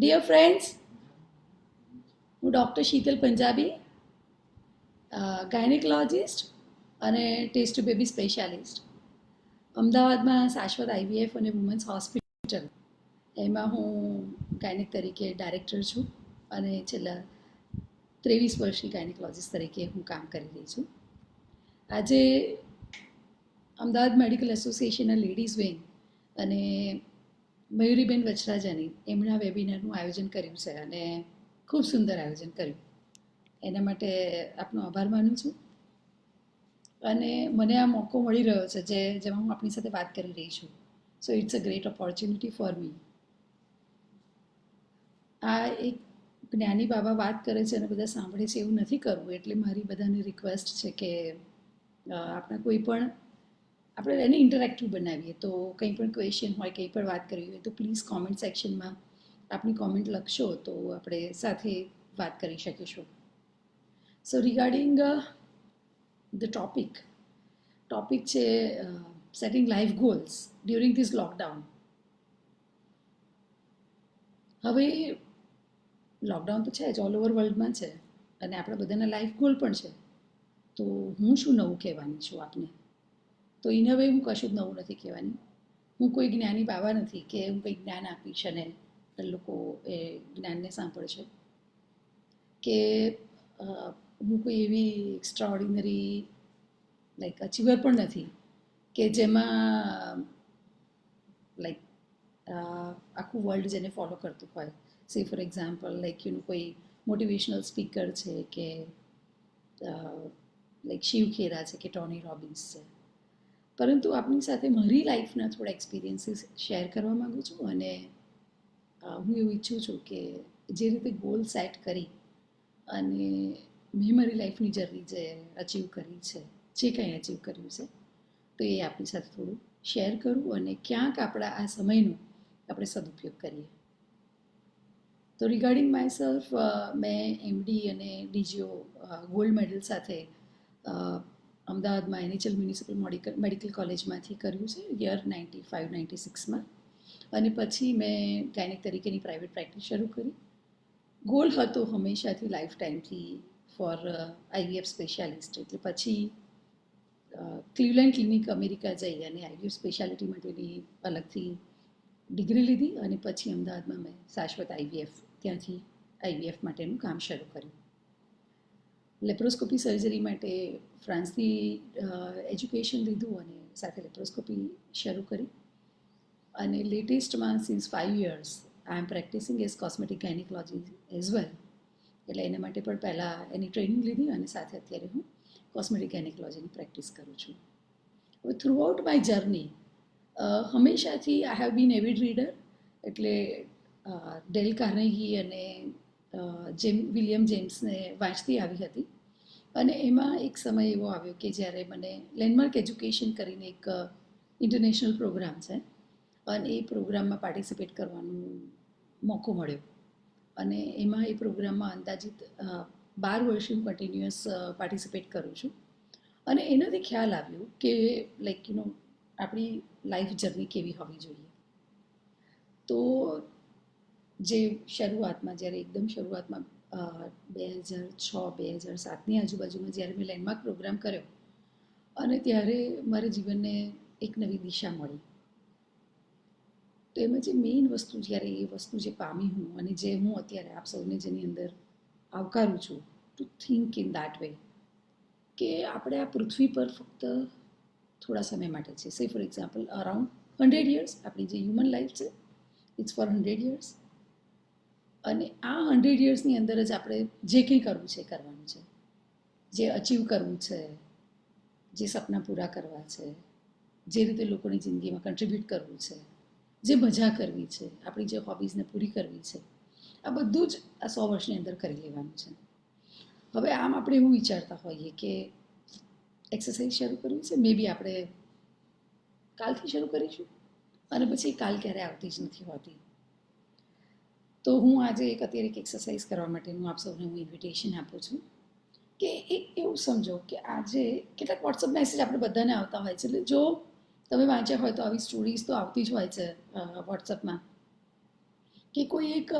Dear friends, હું doctor Sheetal Punjabi, gynaecologist અને test two baby specialist. અમદાવાદમાં શાશ્વત આઈવીએફ અને વુમન્સ હોસ્પિટલ એમાં હું ગાયનેક તરીકે ડાયરેક્ટર છું અને છેલ્લા 23 વર્ષની ગાયનેકોલોજિસ્ટ તરીકે હું કામ કરી રહી છું. આજે અમદાવાદ મેડિકલ એસોસિએશનના લેડીઝ વિંગ અને મયુરીબેન વચરાજાની એમના વેબિનારનું આયોજન કર્યું છે અને ખૂબ સુંદર આયોજન કર્યું. એના માટે આપનો આભાર માનું છું અને મને આ મોકો મળી રહ્યો છે જેમાં હું આપણી સાથે વાત કરી રહી છું. So it's a great opportunity for me. આ એક જ્ઞાની બાબા વાત કરે છે અને બધા સાંભળે છે એવું નથી કરવું, એટલે મારી બધાને રિક્વેસ્ટ છે કે આપણા કોઈ પણ આપણે એને ઇન્ટરેક્ટિવ બનાવીએ. તો કંઈ પણ ક્વેશ્ચન હોય, કંઈ પણ વાત કરવી હોય તો પ્લીઝ કોમેન્ટ સેક્શનમાં આપની કોમેન્ટ લખશો તો આપણે સાથે વાત કરી શકીશું. સો રિગાર્ડિંગ ધ ટોપિક છે setting life goals during this lockdown. હવે લોકડાઉન તો છે જ, ઓલ ઓવર વર્લ્ડમાં છે અને આપણા બધાના લાઈફ ગોલ પણ છે. તો હું શું નવું કહેવાની છું આપને? તો ઇન અ વે હું કશું જ નવું નથી કહેવાની. હું કોઈ જ્ઞાની બાબા નથી કે હું કંઈ જ્ઞાન આપીશ અને લોકો એ જ્ઞાનને સાંભળશે, કે હું કોઈ એવી એક્સ્ટ્રા ઓર્ડિનરી લાઈક અચીવર પણ નથી કે જેમાં લાઈક આખું વર્લ્ડ જેને ફોલો કરતું હોય. સે ફોર એક્ઝામ્પલ લાઈક કોઈ મોટિવેશનલ સ્પીકર છે કે લાઈક શિવ ખેરા છે કે ટોની રોબિન્સ છે. પરંતુ આપની સાથે મારી લાઈફના થોડા એક્સપિરિયન્સીસ શેર કરવા માગું છું અને હું એવું ઈચ્છું છું કે જે રીતે ગોલ સેટ કરી અને મેં મારી લાઈફની જર્ની જે અચીવ કરી છે, જે કંઈ અચીવ કર્યું છે, તો એ આપણી સાથે થોડું શેર કરું અને ક્યાંક આપણા આ સમયનો આપણે સદુપયોગ કરીએ. તો રિગાર્ડિંગ માય સેલ્ફ, મેં એમડી અને ડીજીઓ ગોલ્ડ મેડલ સાથે અમદાવાદમાં એનએચએલ મ્યુનિસિપલ મેડિકલ કોલેજમાંથી કર્યું છે યર 95-96માં. અને પછી મેં ગાયનેક તરીકેની પ્રાઇવેટ પ્રેક્ટિસ શરૂ કરી. ગોલ હતો હંમેશાથી લાઈફ ટાઈમથી ફોર આઈવીએફ સ્પેશિયાલિસ્ટ. એટલે પછી ક્લિવલેન્ડ ક્લિનિક અમેરિકા જઈ અને આઈવીએફ સ્પેશિયાલિટી માટેની અલગથી ડિગ્રી લીધી અને પછી અમદાવાદમાં મેં શાશ્વત આઈવીએફ ત્યાંથી આઈવીએફ માટેનું કામ શરૂ કર્યું. લેપ્રોસ્કોપી સર્જરી માટે ફ્રાન્સથી એજ્યુકેશન લીધું અને સાથે લેપ્રોસ્કોપી શરૂ કરી. અને લેટેસ્ટમાં since 5 years I am practicing as cosmetic gynaecology as well. એટલે એના માટે પણ પહેલાં એની ટ્રેનિંગ લીધી અને સાથે અત્યારે હું કોસ્મેટિક ગાયનેકોલોજીની પ્રેક્ટિસ કરું છું. હવે થ્રુ આઉટ માય જર્ની હંમેશાથી I have been avid reader. એટલે ડેલ કાર્નેગી અને વિલિયમ જેમ્સને વાંચતી આવી હતી. અને એમાં એક સમય એવો આવ્યો કે જ્યારે મને લેન્ડમાર્ક એજ્યુકેશન કરીને એક ઇન્ટરનેશનલ પ્રોગ્રામ છે અને એ પ્રોગ્રામમાં પાર્ટિસિપેટ કરવાનો મોકો મળ્યો. અને એમાં એ પ્રોગ્રામમાં અંદાજિત 12 વર્ષથી હું કન્ટિન્યુઅસ પાર્ટિસિપેટ કરું છું. અને એનાથી ખ્યાલ આવ્યો કે લાઈક આપણી લાઈફ જર્ની કેવી હોવી જોઈએ. તો જે શરૂઆતમાં જ્યારે એકદમ શરૂઆતમાં 2006-2007ની આજુબાજુમાં જ્યારે મેં લેન્ડમાર્ક પ્રોગ્રામ કર્યો અને ત્યારે મારા જીવનને એક નવી દિશા મળી. તો એમાં જે મેઇન વસ્તુ, જ્યારે એ વસ્તુ જે પામી હું અને જે હું અત્યારે આપ સૌને જેની અંદર આવકારું છું, two think in that way કે આપણે આ પૃથ્વી પર ફક્ત થોડા સમય માટે છે. સે ફોર એક્ઝામ્પલ અરાઉન્ડ 100 years આપણી જે હ્યુમન લાઈફ છે ઇટ્સ ફોર 100 years. અને આ 100 yearsની અંદર જ આપણે જે કંઈ કરવું છે કરવાનું છે, જે અચીવ કરવું છે, જે સપના પૂરા કરવા છે, જે રીતે લોકોની જિંદગીમાં કન્ટ્રીબ્યુટ કરવું છે, જે મજા કરવી છે, આપણી જે હોબીઝને પૂરી કરવી છે, આ બધું જ આ 100 વર્ષની અંદર કરી લેવાનું છે. હવે આમ આપણે એવું વિચારતા હોઈએ કે એક્સરસાઇઝ શરૂ કરવી છે, મે બી આપણે કાલથી શરૂ કરીશું અને પછી કાલ ક્યારે આવતી જ નથી હોતી. તો હું આજે અત્યારે એક એક્સરસાઇઝ કરવા માટેનું આપ સૌને હું ઇન્વિટેશન આપું છું કે એક એવું સમજો કે આજે કેટલાક વોટ્સઅપ મેસેજ આપણે બધાને આવતા હોય છે. એટલે જો તમે વાંચ્યા હોય તો આવી સ્ટોરીઝ તો આવતી જ હોય છે વોટ્સઅપમાં કે કોઈ એક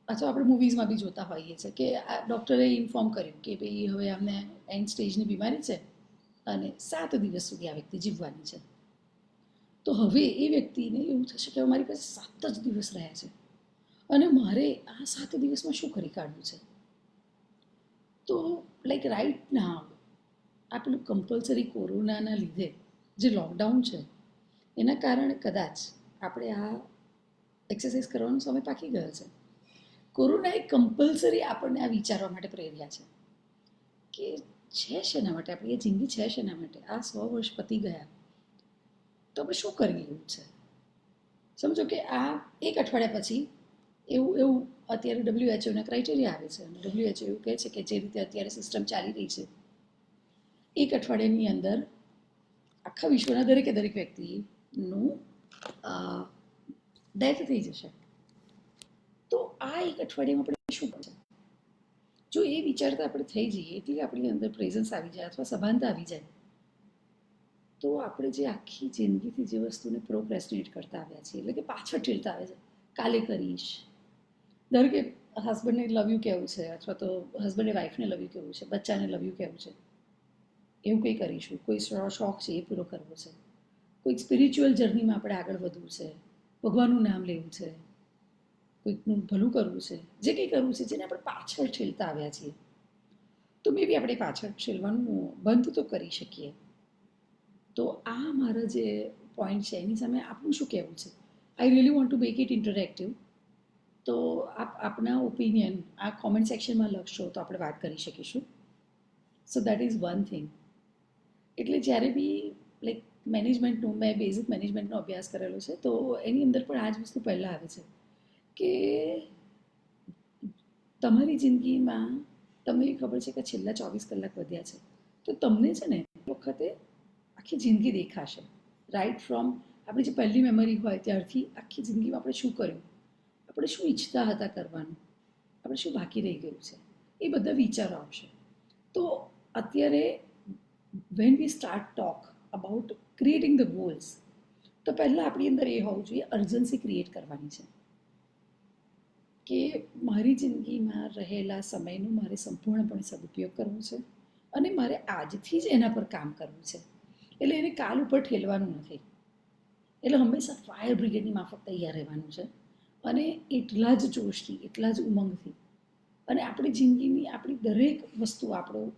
અથવા આપણે મૂવીઝમાં બી જોતા હોઈએ છીએ કે આ ડૉક્ટરે ઇન્ફોર્મ કર્યું કે ભાઈ હવે અમને એન્ડ સ્ટેજની બીમારી છે અને 7 દિવસ સુધી આ વ્યક્તિ જીવવાની છે. તો હવે એ વ્યક્તિને એવું થશે કે મારી પાસે 7 જ દિવસ રહ્યા છે અને મારે આ 7 દિવસમાં શું કરી કાઢવું છે. તો લાઈક રાઈટ ના આ પેલું કમ્પલસરી કોરોનાના લીધે જે લોકડાઉન છે એના કારણે કદાચ આપણે આ એક્સરસાઇઝ કરવાનો સમય પાકી ગયો છે. કોરોનાએ કમ્પલસરી આપણને આ વિચારવા માટે પ્રેર્યા છે કે છે શેના માટે આપણી એ જિંદગી છે શેના માટે, આ 100 વર્ષ પતી ગયા તો આપણે શું કરી લેવું છે. સમજો કે આ એક અઠવાડિયા પછી એવું અત્યારે WHO ક્રાઇટેરિયા આવે છે અને WHO એવું કહે છે કે જે રીતે અત્યારે સિસ્ટમ ચાલી રહી છે એક અઠવાડિયાની અંદર આખા વિશ્વના દરેકે દરેક વ્યક્તિનું ડેથ થઈ જશે. તો આ એક અઠવાડિયામાં આપણે શું કરશે? જો એ વિચારતા આપણે થઈ જઈએ એટલે આપણી અંદર પ્રેઝન્સ આવી જાય અથવા સભાનતા આવી જાય તો આપણે જે આખી જિંદગીથી જે વસ્તુને પ્રોક્રેસ્ટિનેટ કરતા આવ્યા છીએ એટલે કે પાછળ ઠેલતા આવે છે, કાલે કરીશ, ધારો કે હસબન્ડને લવ યુ કહેવું છે અથવા તો હસબન્ડે વાઈફને લવ યુ કહેવું છે, બચ્ચાને લવ યુ કહેવું છે, એવું કંઈ કરીશું. કોઈ શોખ છે એ પૂરો કરવો છે, કોઈક સ્પિરિચ્યુઅલ જર્નીમાં આપણે આગળ વધવું છે, ભગવાનનું નામ લેવું છે, કોઈકનું ભલું કરવું છે, જે કંઈ કરવું છે જેને આપણે પાછળ ઠેલતા આવ્યા છીએ તો મે બી આપણે પાછળ ઠેલવાનું બંધ તો કરી શકીએ. તો આ મારા જે પોઈન્ટ છે એની સામે આપણું શું કહેવું છે? I really want to make it interactive. તો આપના ઓપિનિયન આ કોમેન્ટ સેક્શનમાં લખશો તો આપણે વાત કરી શકીશું. સો દેટ ઇઝ વન થિંગ. એટલે જ્યારે બી લાઈક મેનેજમેન્ટનું મેં બેઝિક મેનેજમેન્ટનો અભ્યાસ કરેલો છે તો એની અંદર પણ આ જ વસ્તુ પહેલાં આવે છે કે તમારી જિંદગીમાં તમને ખબર છે કે છેલ્લા 24 કલાક વધ્યા છે તો તમને છે ને એ વખતે આખી જિંદગી દેખાશે. રાઈટ ફ્રોમ આપણી જે પહેલી મેમરી હોય ત્યારથી આખી જિંદગીમાં આપણે શું કર્યું, આપણે શું ઈચ્છતા હતા કરવાનું, આપણે શું બાકી રહી ગયું છે, એ બધા વિચારો આવશે. તો અત્યારે when we start talk about creating the goals તો પહેલાં આપણી અંદર એ હોવું જોઈએ અર્જન્સી ક્રિએટ કરવાની છે કે મારી જિંદગીમાં રહેલા સમયનો મારે સંપૂર્ણપણે સદુપયોગ કરવો છે અને મારે આજથી જ એના પર કામ કરવું છે. એટલે એને કાલ ઉપર ઠેલવાનું નથી. એટલે હંમેશા ફાયર બ્રિગેડની માફક તૈયાર રહેવાનું છે અને એટલા જ જોશથી, એટલા જ ઉમંગથી અને આપણી જિંદગીની આપણી દરેક વસ્તુ આપણું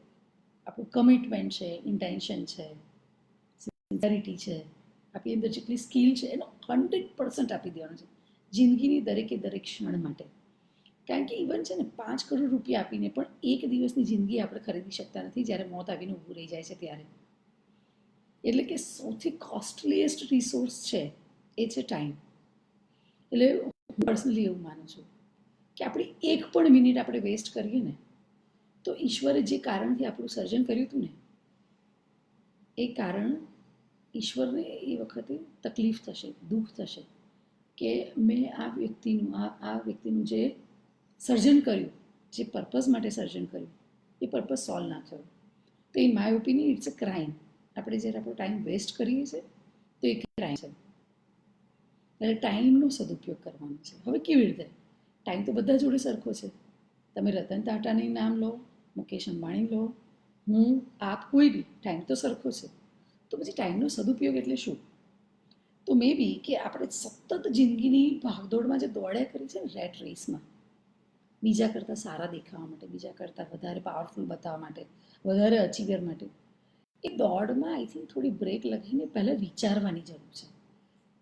કમિટમેન્ટ છે, ઇન્ટેન્શન છે, સિન્સિયરિટી છે, આપણી અંદર જેટલી સ્કિલ છે એનો 100% આપી દેવાનો છે જિંદગીની દરેકે દરેક ક્ષણ માટે. કારણ કે ઇવન છે ને 5 કરોડ રૂપિયા આપીને પણ એક દિવસની જિંદગી આપણે ખરીદી શકતા નથી જ્યારે મોત આવીને ઊભું રહી જાય છે ત્યારે. એટલે કે સૌથી કોસ્ટલીએસ્ટ રિસોર્સ છે એ છે ટાઈમ. એટલે હું પર્સનલી એવું માનું છું કે આપણી એક પણ મિનિટ આપણે વેસ્ટ કરીએ ને તો ઈશ્વરે જે કારણથી આપણું સર્જન કર્યું હતું ને એ કારણ ઈશ્વરને એ વખતે તકલીફ થશે, દુઃખ થશે કે મેં આ વ્યક્તિનું જે સર્જન કર્યું, જે પર્પઝ માટે સર્જન કર્યું એ પર્પઝ સોલ્વ ના થયો. તો in my opinion it's a crime. આપણે જ્યારે આપણો ટાઈમ વેસ્ટ કરીએ છીએ તો એ ક્રાઇમ છે. એટલે ટાઈમનો સદુપયોગ કરવાનો છે. હવે કેવી રીતે? ટાઈમ તો બધા જોડે સરખો છે. તમે રતન ટાટાનું નામ લો, મુકેશ અંબાણી લો, હું, આપ, કોઈ બી, ટાઈમ તો સરખો છે. તો પછી ટાઈમનો સદુપયોગ એટલે શું? તો મે બી કે આપણે સતત જિંદગીની ભાગદોડમાં જે દોડ્યા કરી છે ને રેટ રેસમાં, બીજા કરતાં સારા દેખાવા માટે, બીજા કરતાં વધારે પાવરફુલ બતાવવા માટે, વધારે અચીવર માટે, એ દોડમાં આઈ થિંક થોડી બ્રેક લગાવીને પહેલાં વિચારવાની જરૂર છે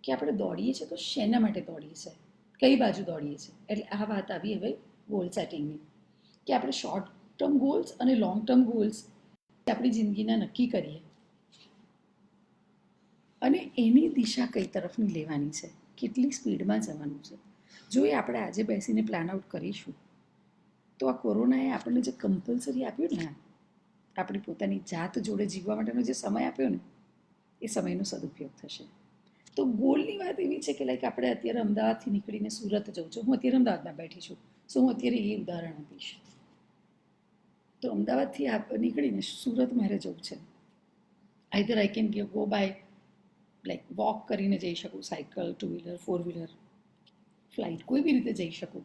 કે આપણે દોડીએ છીએ તો શેના માટે દોડીએ છીએ, કઈ બાજુ દોડીએ છીએ. એટલે આ વાત આવી હવે ગોલ સેટિંગની કે આપણે શોર્ટ ટર્મ ગોલ્સ અને લોંગ ટર્મ ગોલ્સ આપણી જિંદગીના નક્કી કરીએ અને એની દિશા કઈ તરફની લેવાની છે, કેટલી સ્પીડમાં જવાનું છે. જો એ આપણે આજે બેસીને પ્લાન આઉટ કરીશું તો આ કોરોનાએ આપણને જે કમ્પલસરી આપ્યું ને આપણી પોતાની જાત જોડે જીવવા માટેનો જે સમય આપ્યો ને એ સમયનો સદુપયોગ થશે. તો ગોલની વાત એવી છે કે લાઈક આપણે અત્યારે અમદાવાદથી નીકળીને સુરત જવું છું. હું અત્યારે અમદાવાદમાં બેઠી છું, સો હું અત્યારે એ ઉદાહરણ આપીશ. તો અમદાવાદથી નીકળીને સુરત મારે જવું છે. Either I can go by like walk કરીને જઈ શકું, cycle, two wheeler, four wheeler, flight, કોઈ બી રીતે જઈ શકું.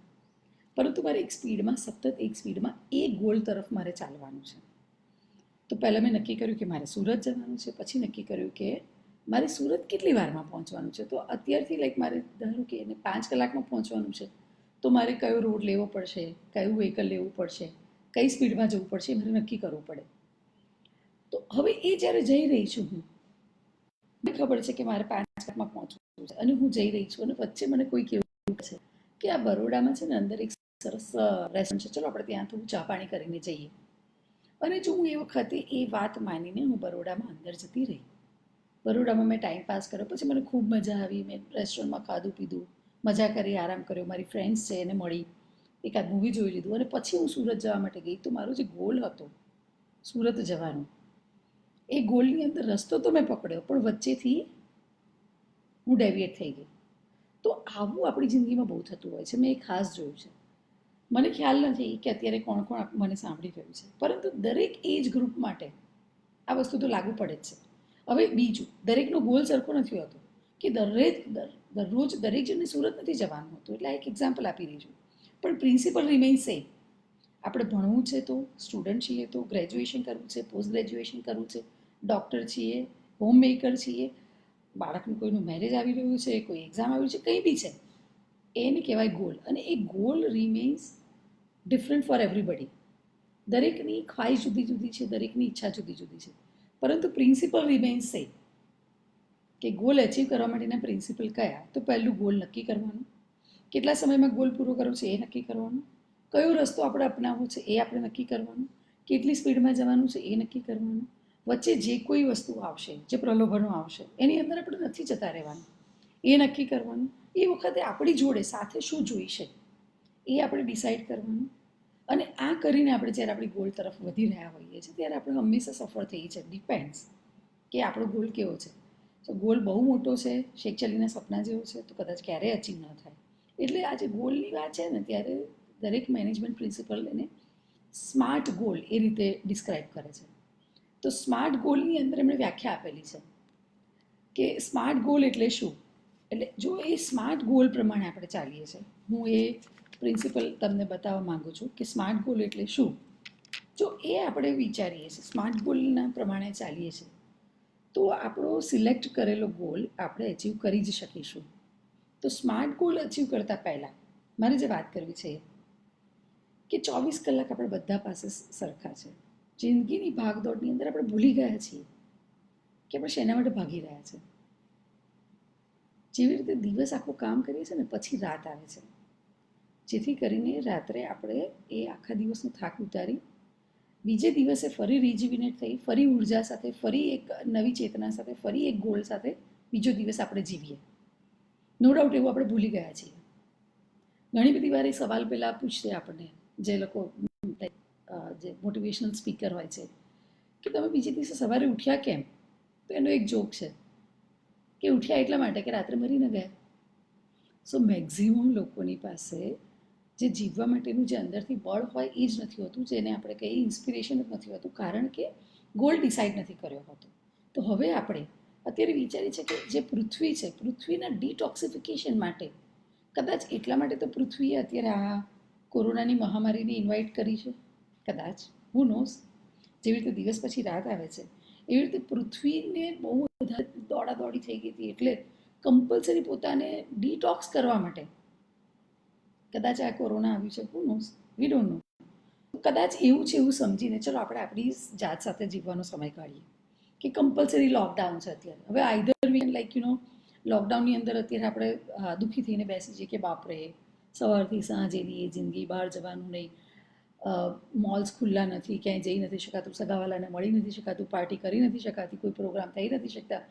પરંતુ મારે એક સ્પીડમાં, સતત એક સ્પીડમાં એ ગોલ તરફ મારે ચાલવાનું છે. તો પહેલાં મેં નક્કી કર્યું કે મારે સુરત જવાનું છે. પછી નક્કી કર્યું કે મારે સુરત કેટલી વારમાં પહોંચવાનું છે. તો અત્યારથી લાઈક મારે ધારો કે એને 5 કલાકમાં પહોંચવાનું છે, તો મારે કયો રોડ લેવો પડશે, કયું વ્હીકલ લેવું પડશે, કઈ સ્પીડમાં જવું પડશે, મારે નક્કી કરવું પડે. તો હવે એ જ્યારે જઈ રહી છું હું, મને ખબર છે કે મારે 5 કલાકમાં પહોંચવું છે અને હું જઈ રહી છું અને વચ્ચે મને કોઈ કેવું છે કે આ બરોડામાં છે ને અંદર એક સરસ રેસ્ટોરન્ટ છે, ચલો આપણે ત્યાં થોડું ચા પાણી કરીને જઈએ. અને જો હું એ વખતે એ વાત માનીને હું બરોડામાં અંદર જતી રહી, બરોડામાં મેં ટાઈમ પાસ કર્યો, પછી મને ખૂબ મજા આવી, મેં રેસ્ટોરન્ટમાં ખાધું પીધું, મજા કરી, આરામ કર્યો, મારી ફ્રેન્ડ્સ છે એને મળી, એકાદ મૂવી જોઈ લીધું અને પછી હું સુરત જવા માટે ગઈ. તો મારો જે ગોલ હતો સુરત જવાનો, એ ગોલની અંદર રસ્તો તો મેં પકડ્યો પણ વચ્ચેથી હું ડેવિએટ થઈ ગઈ. તો આવું આપણી જિંદગીમાં બહુ થતું હોય છે. મેં એ ખાસ જોયું છે. મને ખ્યાલ નથી કે અત્યારે કોણ કોણ મને સાંભળી રહ્યું છે, પરંતુ દરેક એજ ગ્રુપ માટે આ વસ્તુ તો લાગુ પડે જ છે. હવે બીજું, દરેકનો ગોલ સરખો નથી હોતો કે દરરોજ દરેક જણને સુરત નથી જવાનું હોતું. એટલે એક એક્ઝામ્પલ આપી રહી છું, પણ પ્રિન્સિપલ રિમેઇન સેમ. આપણે ભણવું છે તો, સ્ટુડન્ટ છીએ તો, ગ્રેજ્યુએશન કરવું છે, પોસ્ટ ગ્રેજ્યુએશન કરવું છે, ડૉક્ટર છીએ, હોમ મેકર છીએ, બાળકનું કોઈનું મેરેજ આવી રહ્યું છે, કોઈ એક્ઝામ આવ્યું છે, કંઈ બી છે, એને કહેવાય ગોલ. અને એ goal remains different for everybody. દરેકની ખ્વાહિશ જુદી જુદી છે, દરેકની ઈચ્છા જુદી જુદી છે, પરંતુ પ્રિન્સિપલ રિમેન્સ સેમ. કે ગોલ અચીવ કરવા માટેના પ્રિન્સિપલ કયા? તો પહેલું, ગોલ નક્કી કરવાનું, કેટલા સમયમાં ગોલ પૂરો કરવો છે એ નક્કી કરવાનું, કયો રસ્તો આપણે અપનાવવો છે એ આપણે નક્કી કરવાનું, કેટલી સ્પીડમાં જવાનું છે એ નક્કી કરવાનું, વચ્ચે જે કોઈ વસ્તુ આવશે, જે પ્રલોભનો આવશે, એની અંદર આપણે નથી જતા રહેવાનું, એ નક્કી કરવાનું. એ વખતે આપણી જોડે સાથે શું જોઈશે એ આપણે ડિસાઈડ કરવાનું. અને આ કરીને આપણે જ્યારે આપણી ગોલ તરફ વધી રહ્યા હોઈએ છીએ ત્યારે આપણે હંમેશા સફળ થઈએ છીએ. ડિપેન્ડ્સ કે આપણો ગોલ કેવો છે. તો ગોલ બહુ મોટો છે, શેકચલીના સપના જેવો છે, તો કદાચ ક્યારેય અચીવ ન થાય. એટલે આ જે ગોલની વાત છે ને, ત્યારે દરેક મેનેજમેન્ટ પ્રિન્સિપલ એને સ્માર્ટ ગોલ એ રીતે ડિસ્ક્રાઇબ કરે છે. તો સ્માર્ટ ગોલની અંદર એમણે વ્યાખ્યા આપેલી છે કે સ્માર્ટ ગોલ એટલે શું. એટલે જો એ સ્માર્ટ ગોલ પ્રમાણે આપણે ચાલીએ છીએ, હું એ પ્રિન્સિપલ તમને બતાવવા માગું છું કે સ્માર્ટ ગોલ એટલે શું. જો એ આપણે વિચારીએ છીએ, સ્માર્ટ ગોલના પ્રમાણે ચાલીએ છીએ, તો આપણો સિલેક્ટ કરેલો ગોલ આપણે અચીવ કરી જ શકીશું. તો સ્માર્ટ ગોલ અચીવ કરતાં પહેલાં મારે જે વાત કરવી છે કે 24 કલાક આપણે બધા પાસે સરખા છે. જિંદગીની ભાગદોડની અંદર આપણે ભૂલી ગયા છીએ કે આપણે શેના માટે ભાગી રહ્યા છે. જેવી રીતે દિવસ આખું કામ કરીએ છીએ ને, પછી રાત આવે છે, જેથી કરીને રાત્રે આપણે એ આખા દિવસનો થાક ઉતારી બીજે દિવસે ફરી રિજ્યુવિનેટ થઈ, ફરી ઉર્જા સાથે, ફરી એક નવી ચેતના સાથે, ફરી એક ગોલ સાથે બીજો દિવસ આપણે જીવીએ. નો ડાઉટ એવું આપણે ભૂલી ગયા છીએ. ઘણી બધી વાર એ સવાલ પહેલાં પૂછશે આપણને જે લોકો જે મોટિવેશનલ સ્પીકર હોય છે કે તમે બીજે દિવસે સવારે ઉઠ્યા કેમ? તો એનો એક જોક છે કે ઉઠ્યા એટલા માટે કે રાત્રે મરી ન ગયા. સો મેક્ઝિમમ લોકોની પાસે જે જીવવા માટેનું જે અંદરથી બળ હોય એ જ નથી હોતું, જેને આપણે કહીએ ઇન્સ્પિરેશન જ નથી હોતું, કારણ કે ગોલ ડિસાઇડ નથી કર્યો હોતો. તો હવે આપણે અત્યારે વિચારીએ છીએ કે જે પૃથ્વી છે, પૃથ્વીના ડિટોક્સિફિકેશન માટે, કદાચ એટલા માટે તો પૃથ્વીએ અત્યારે આ કોરોનાની મહામારીને ઇન્વાઇટ કરી છે, કદાચ, હુ નોઝ. જેવી રીતે દિવસ પછી રાત આવે છે, એવી રીતે પૃથ્વીને બહુ વધારે દોડાદોડી થઈ ગઈ હતી, એટલે કમ્પલસરી પોતાને ડિટોક્સ કરવા માટે કદાચ આ કોરોના આવ્યું છે, હુ નોઝ, વી ડોન્ટ નો. કદાચ એવું છે એવું સમજીને ચલો આપણે આપણી જાત સાથે જીવવાનો સમય કાઢીએ કે કમ્પલસરી લોકડાઉન છે અત્યારે. હવે આઈધર વી લાઈક લોકડાઉનની અંદર અત્યારે આપણે દુઃખી થઈને બેસી જઈએ કે બાપરે સવારથી સાંજેની એ જિંદગી, બહાર જવાનું નહીં, મોલ્સ ખુલ્લા નથી, ક્યાંય જઈ નથી શકાતું, સગાવાલાને મળી નથી શકાતું, પાર્ટી કરી નથી શકાતી, કોઈ પ્રોગ્રામ થઈ નથી શકતા,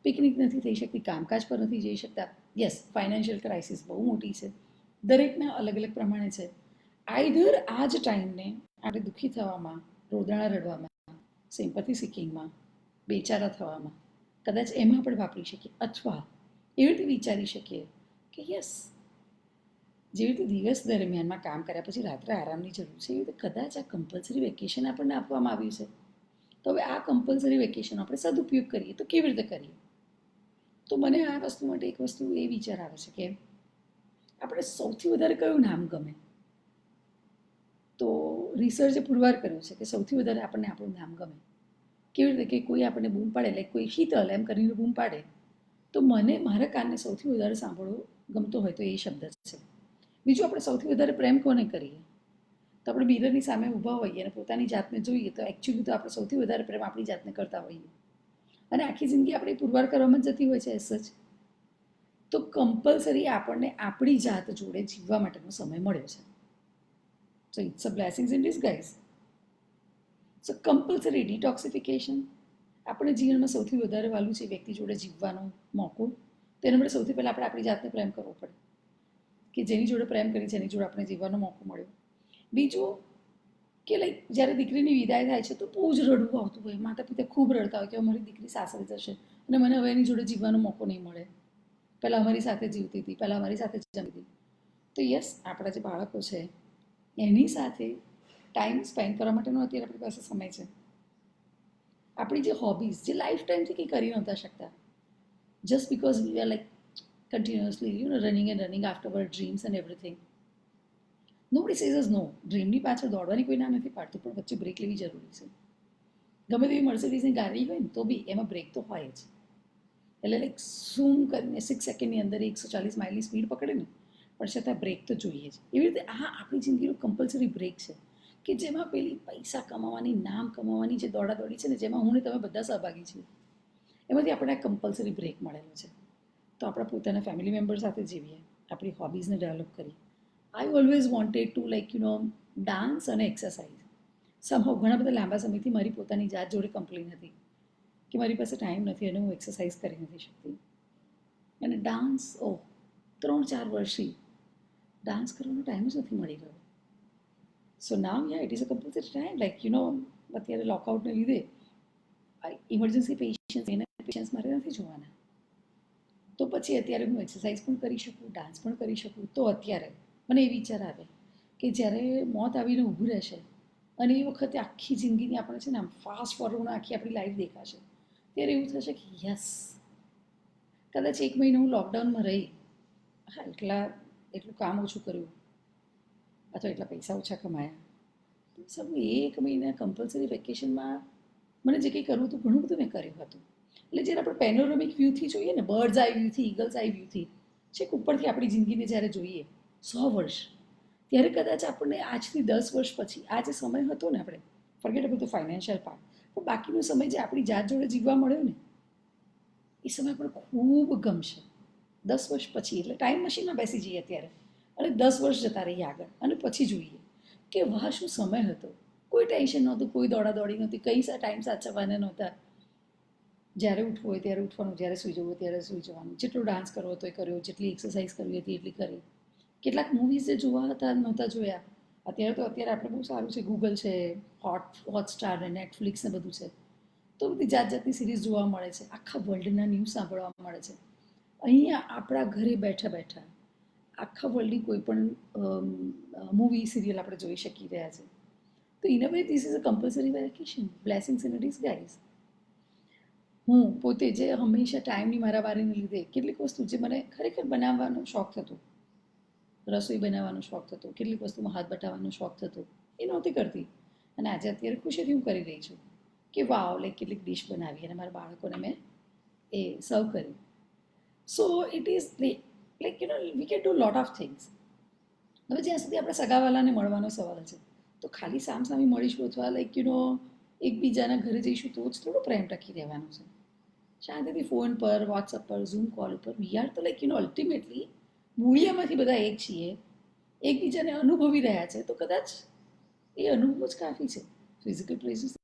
પિકનિક નથી થઈ શકતી, કામકાજ પર નથી જઈ શકતા. યસ, ફાઇનાન્શિયલ ક્રાઇસિસ બહુ મોટી છે, દરેકના અલગ અલગ પ્રમાણે છે. આઈધર આ જ ટાઈમને આપણે દુઃખી થવામાં, રોદણા રડવામાં, સિમ્પથી સિકિંગમાં, બેચારા થવામાં, કદાચ એમાં આપણે વાપરી શકીએ, અથવા એવી રીતે વિચારી શકીએ કે યસ, જેવી રીતે દિવસ દરમિયાનમાં કામ કર્યા પછી રાત્રે આરામની જરૂર છે, એવી રીતે કદાચ આ કમ્પલસરી વેકેશન આપણને આપવામાં આવ્યું છે, તો હવે આ કમ્પલસરી વેકેશન આપણે સદુપયોગ કરીએ તો કેવી રીતે કરીએ? તો મને આ વસ્તુ માટે એક વસ્તુ એ વિચાર આવે છે કે આપણે સૌથી વધારે કયું નામ ગમે. તો રિસર્ચે પુરવાર કર્યું છે કે સૌથી વધારે આપણને આપણું નામ ગમે. કેવી રીતે કે કોઈ આપણને બૂમ પાડે, લાઈક કોઈ શીતલ એમ કરીને બૂમ પાડે, તો મને મારા કાનને સૌથી વધારે સાંભળવો ગમતો હોય તો એ શબ્દ છે. બીજું, આપણે સૌથી વધારે પ્રેમ કોને કરીએ? તો આપણે મિરરની સામે ઊભા હોઈએ અને પોતાની જાતને જોઈએ તો એકચ્યુઅલી તો આપણે સૌથી વધારે પ્રેમ આપણી જાતને કરતા હોઈએ. અને આખી જિંદગી આપણે પુરવાર કરવામાં જતી હોય છે એસ જ. તો કમ્પલસરી આપણને આપણી જાત જોડે જીવવા માટેનો સમય મળ્યો છે. So it's a blessings in disguise. So compulsory detoxification. આપણે જીવનમાં સૌથી વધારે વાલું છે વ્યક્તિ જોડે જીવવાનો મોકો. તો એના માટે સૌથી પહેલાં આપણે આપણી જાતને પ્રેમ કરવો પડે કે જેની જોડે પ્રેમ કરી છે એની જોડે આપણે જીવવાનો મોકો મળ્યો. બીજું કે લાઈક જ્યારે દીકરીની વિદાય થાય છે તો બહુ જ રડવું આવતું હોય, માતા પિતા ખૂબ રડતા હોય કે અમારી દીકરી સાસરે જશે અને મને હવે એની જોડે જીવવાનો મોકો નહીં મળે. પહેલાં અમારી સાથે જીવતી હતી, પહેલાં અમારી સાથે જમી હતી. તો યસ, આપણા જે બાળકો છે એની સાથે ટાઈમ સ્પેન્ડ કરવા માટેનો અત્યારે આપણી પાસે સમય છે. આપણી જે હોબીઝ જે લાઈફ ટાઈમથી કંઈ કરી નહોતા શકતા, just because we are like continuously running and running after our dreams and everything. Nobody says us no. ડ્રીમની પાછળ દોડવાની કોઈ ના નથી પાડતું, પણ વચ્ચે બ્રેક લેવી જરૂરી છે. ગમે તેવી મર્સિડીઝની ગાડી હોય ને તો બી એમાં બ્રેક તો હોય જ. એટલે લાઈક ઝૂમ કરીને 6 સેકન્ડની અંદર 140 માઇલની સ્પીડ પકડે ને, પણ છતાં બ્રેક તો જોઈએ જ. એવી રીતે આ આપણી જિંદગીનો કમ્પલસરી બ્રેક છે કે જેમાં પેલી પૈસા કમાવાની, નામ કમાવાની જે દોડાદોડી છે ને, જેમાં હું ને તમે બધા સહભાગી છીએ, એમાંથી આપણે આ કમ્પલસરી બ્રેક મળેલો છે. તો આપણા પોતાના ફેમિલી મેમ્બર સાથે જીવીએ, આપણી હોબીઝને ડેવલપ કરીએ. I always wanted to dance અને એક્સરસાઇઝ. સમહાવ ઘણા બધા લાંબા સમયથી મારી પોતાની જાત જોડે કમ્પ્લેન હતી કે મારી પાસે ટાઈમ નથી અને હું એક્સરસાઇઝ કરી નથી શકતી. અને ડાન્સ, 3-4 વર્ષથી ડાન્સ કરવાનો ટાઈમ જ નથી મળી રહ્યો. So now it is a compulsory time. અત્યારે લોકઆઉટને લીધે ઇમરજન્સી પેશન્ટ્સ મારે નથી જોવાના. તો પછી અત્યારે હું એક્સરસાઇઝ પણ કરી શકું, ડાન્સ પણ કરી શકું. તો અત્યારે મને એ વિચાર આવે કે જ્યારે મોત આવીને ઊભું રહેશે અને એ વખતે આખી જિંદગીની આપણે છે ને આમ ફાસ્ટ ફોરવર્ડમાં આખી આપણી લાઈફ દેખાશે, ત્યારે એવું થશે કે યસ, કદાચ 1 મહિનો હું લોકડાઉનમાં રહી, હા એટલું કામ ઓછું કર્યું અથવા એટલા પૈસા ઓછા કમાયા, સબ 1 મહિના કમ્પલસરી વેકેશનમાં મને જે કંઈ કરવું હતું ઘણું બધું મેં કર્યું હતું. એટલે જ્યારે આપણે પેનોરમિક વ્યૂથી જોઈએ ને, બર્ડ્સ આઈ વ્યૂથી, ઈગલ્સ આઈ વ્યૂથી, છેક ઉપરથી આપણી જિંદગીને જ્યારે જોઈએ 100 વર્ષ, ત્યારે કદાચ આપણને આજથી 10 વર્ષ પછી આ જે સમય હતો ને, આપણે forget about the financial part, પણ બાકીનો સમય જે આપણી જાત જોડે જીવવા મળ્યો ને, એ સમય પણ ખૂબ ગમશે 10 વર્ષ પછી. એટલે ટાઈમ મશીનમાં બેસી જઈએ અત્યારે અને 10 વર્ષ જતા રહીએ આગળ અને પછી જોઈએ કે વાહ શું સમય હતો. કોઈ ટેન્શન નહોતું, કોઈ દોડાદોડી નહોતી, કંઈ ટાઈમ સાચવવાના નહોતા. જ્યારે ઉઠવું હોય ત્યારે ઉઠવાનું, જ્યારે સૂઈ જવું હોય ત્યારે સૂઈ જવાનું, જેટલો ડાન્સ કરવો હતો એ કર્યો, જેટલી એક્સરસાઇઝ કરવી હતી એટલી કરી. કેટલાક મૂવીઝ જે જોવા હતા નહોતા જોયા. અત્યારે આપણે બહુ સારું છે, ગૂગલ છે, હોટસ્ટાર ને નેટફ્લિક્સ ને બધું છે, તો બધી જાત જાતની સિરીઝ જોવા મળે છે, આખા વર્લ્ડના ન્યૂઝ સાંભળવા મળે છે. અહીંયા આપણા ઘરે બેઠા બેઠા આખા વર્લ્ડની કોઈ પણ મૂવી સિરિયલ આપણે જોઈ શકી રહ્યા છે. તો in a way this is a compulsory vacation, blessings in disguise. હું પોતે જે હંમેશા ટાઈમની મારામારીને લીધે કેટલીક વસ્તુ જે મને ખરેખર બનાવવાનો શોખ થતો, રસોઈ બનાવવાનો શોખ થતો, કેટલીક વસ્તુમાં હાથ બટાવવાનો શોખ થતો, એ નહોતી કરતી. અને અત્યારે ખુશીથી હું કરી રહી છું કે વાવ, કેટલીક ડિશ બનાવી અને મારા બાળકોને મેં એ સર્વ કરી. So it is we can do lot of things. હવે જ્યાં સુધી આપણે સગાવાલાને મળવાનો સવાલ છે, તો ખાલી સામસામે મળીશું અથવા એકબીજાના ઘરે જઈશું તો જ થોડો પ્રેમ ટકી રહેવાનો છે. શાંતિથી ફોન પર, વોટ્સઅપ પર, ઝૂમ કોલ ઉપર વી આર તો અલ્ટિમેટલી મૂળિયામાંથી બધા એક છીએ, એકબીજાને અનુભવી રહ્યા છે, તો કદાચ એ અનુભવ જ કાફી છે. Physical presence.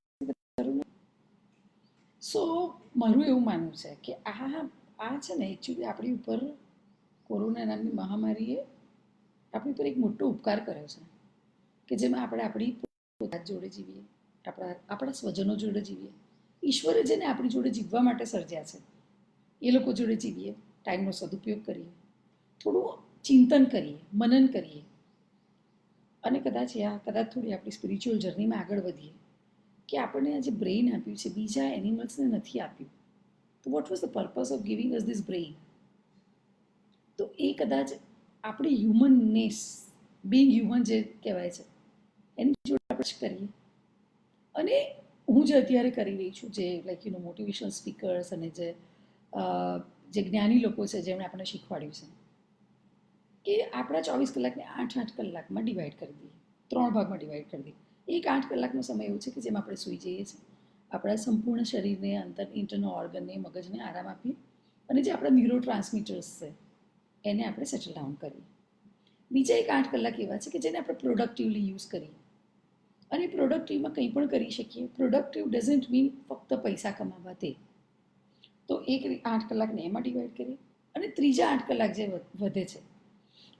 સો મારું એવું માનવું છે કે આ છે ને એકચ્યુઅલી આપણી ઉપર કોરોના નામની મહામારીએ આપણી પર એક મોટો ઉપકાર કર્યો છે કે જેમાં આપણે આપણી પોતાની જોડે જીવીએ, આપણા સ્વજનો જોડે જીવીએ, ઈશ્વરે જેને આપણી જોડે જીવવા માટે સર્જ્યા છે એ લોકો જોડે જીવીએ, ટાઈમનો સદુપયોગ કરીએ, થોડું ચિંતન કરીએ, મનન કરીએ અને કદાચ થોડી આપણી સ્પિરિચ્યુઅલ જર્નીમાં આગળ વધીએ કે આપણને આ જે બ્રેઇન આપ્યું છે બીજા એનિમલ્સને નથી આપ્યું. તો તો what was the purpose of giving us this brain? તો એ કદાચ આપણી હ્યુમનનેસ, બિંગ હ્યુમન જે કહેવાય છે એની જોડે આપણે કરીએ. અને હું જે અત્યારે કરી રહી છું, જે લાઈક મોટિવેશનલ સ્પીકર્સ અને જે જ્ઞાની લોકો છે જેમણે આપણને શીખવાડ્યું છે કે આપણા 24 કલાકને 8-8 કલાકમાં ડિવાઈડ કરી દઈએ, 3 ભાગમાં ડિવાઈડ કરી દઈએ. એક 8 કલાકનો સમય એવો છે કે જેમાં આપણે સૂઈ જઈએ છીએ, આપણા સંપૂર્ણ શરીરને, ઇન્ટરનલ ઓર્ગનને, મગજને આરામ આપીએ, અને જે આપણા ન્યુરો ટ્રાન્સમીટર્સ છે એને આપણે સેટલ ડાઉન કરીએ. બીજા એક 8 કલાક એવા છે કે જેને આપણે પ્રોડક્ટિવલી યુઝ કરીએ. અને પ્રોડક્ટિવમાં કંઈ પણ કરી શકીએ. પ્રોડક્ટિવ ડઝન્ટ મીન ફક્ત પૈસા કમાવા તે. તો એક 8 કલાકને એમાં ડિવાઈડ કરીએ, અને ત્રીજા 8 કલાક જે વધે છે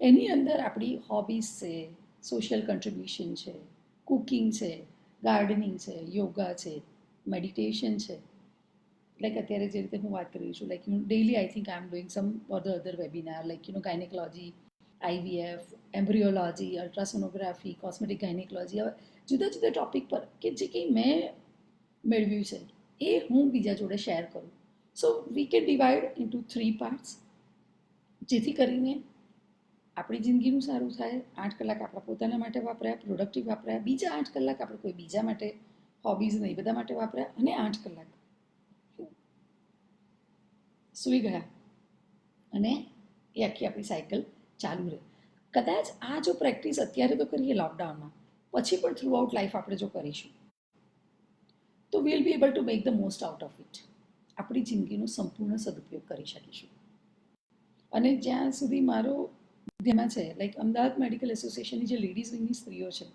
એની અંદર આપણી હોબીઝ છે, સોશિયલ કન્ટ્રીબ્યુશન છે, કુકિંગ છે, ગાર્ડનિંગ છે, યોગા છે, મેડિટેશન છે. લાઈક અત્યારે જે રીતે હું વાત કરી છું, like daily I think I am doing some other webinar, like gynaecology, IVF, embryology, ultrasonography, cosmetic gynaecology, હવે જુદા જુદા ટોપિક પર કે જે કંઈ મેં મેળવ્યું છે એ હું બીજા જોડે શેર કરું. So we can divide into 3 parts, જેથી કરીને આપણી જિંદગીનું સારું થાય. 8 કલાક આપણા પોતાના માટે વાપર્યા, પ્રોડક્ટિવ વાપર્યા, બીજા 8 કલાક આપણે કોઈ બીજા માટે, હોબીઝ નહીં, બધા માટે વાપર્યા, અને 8 કલાક સૂઈ ગયા, અને એ આખી આપણી સાયકલ ચાલુ રહે. કદાચ આ જો પ્રેક્ટિસ અત્યારે તો કરીએ લોકડાઉનમાં, પછી પણ થ્રુ આઉટ લાઈફ આપણે જો કરીશું તો will be able to make the most out of it. આપણી જિંદગીનો સંપૂર્ણ સદુપયોગ કરી શકીશું. અને જ્યાં સુધી મારો ધ્યાનમાં છે, લાઈક અમદાવાદ મેડિકલ એસોસિએશનની જે લેડીઝ વિંગની સ્ત્રીઓ છે,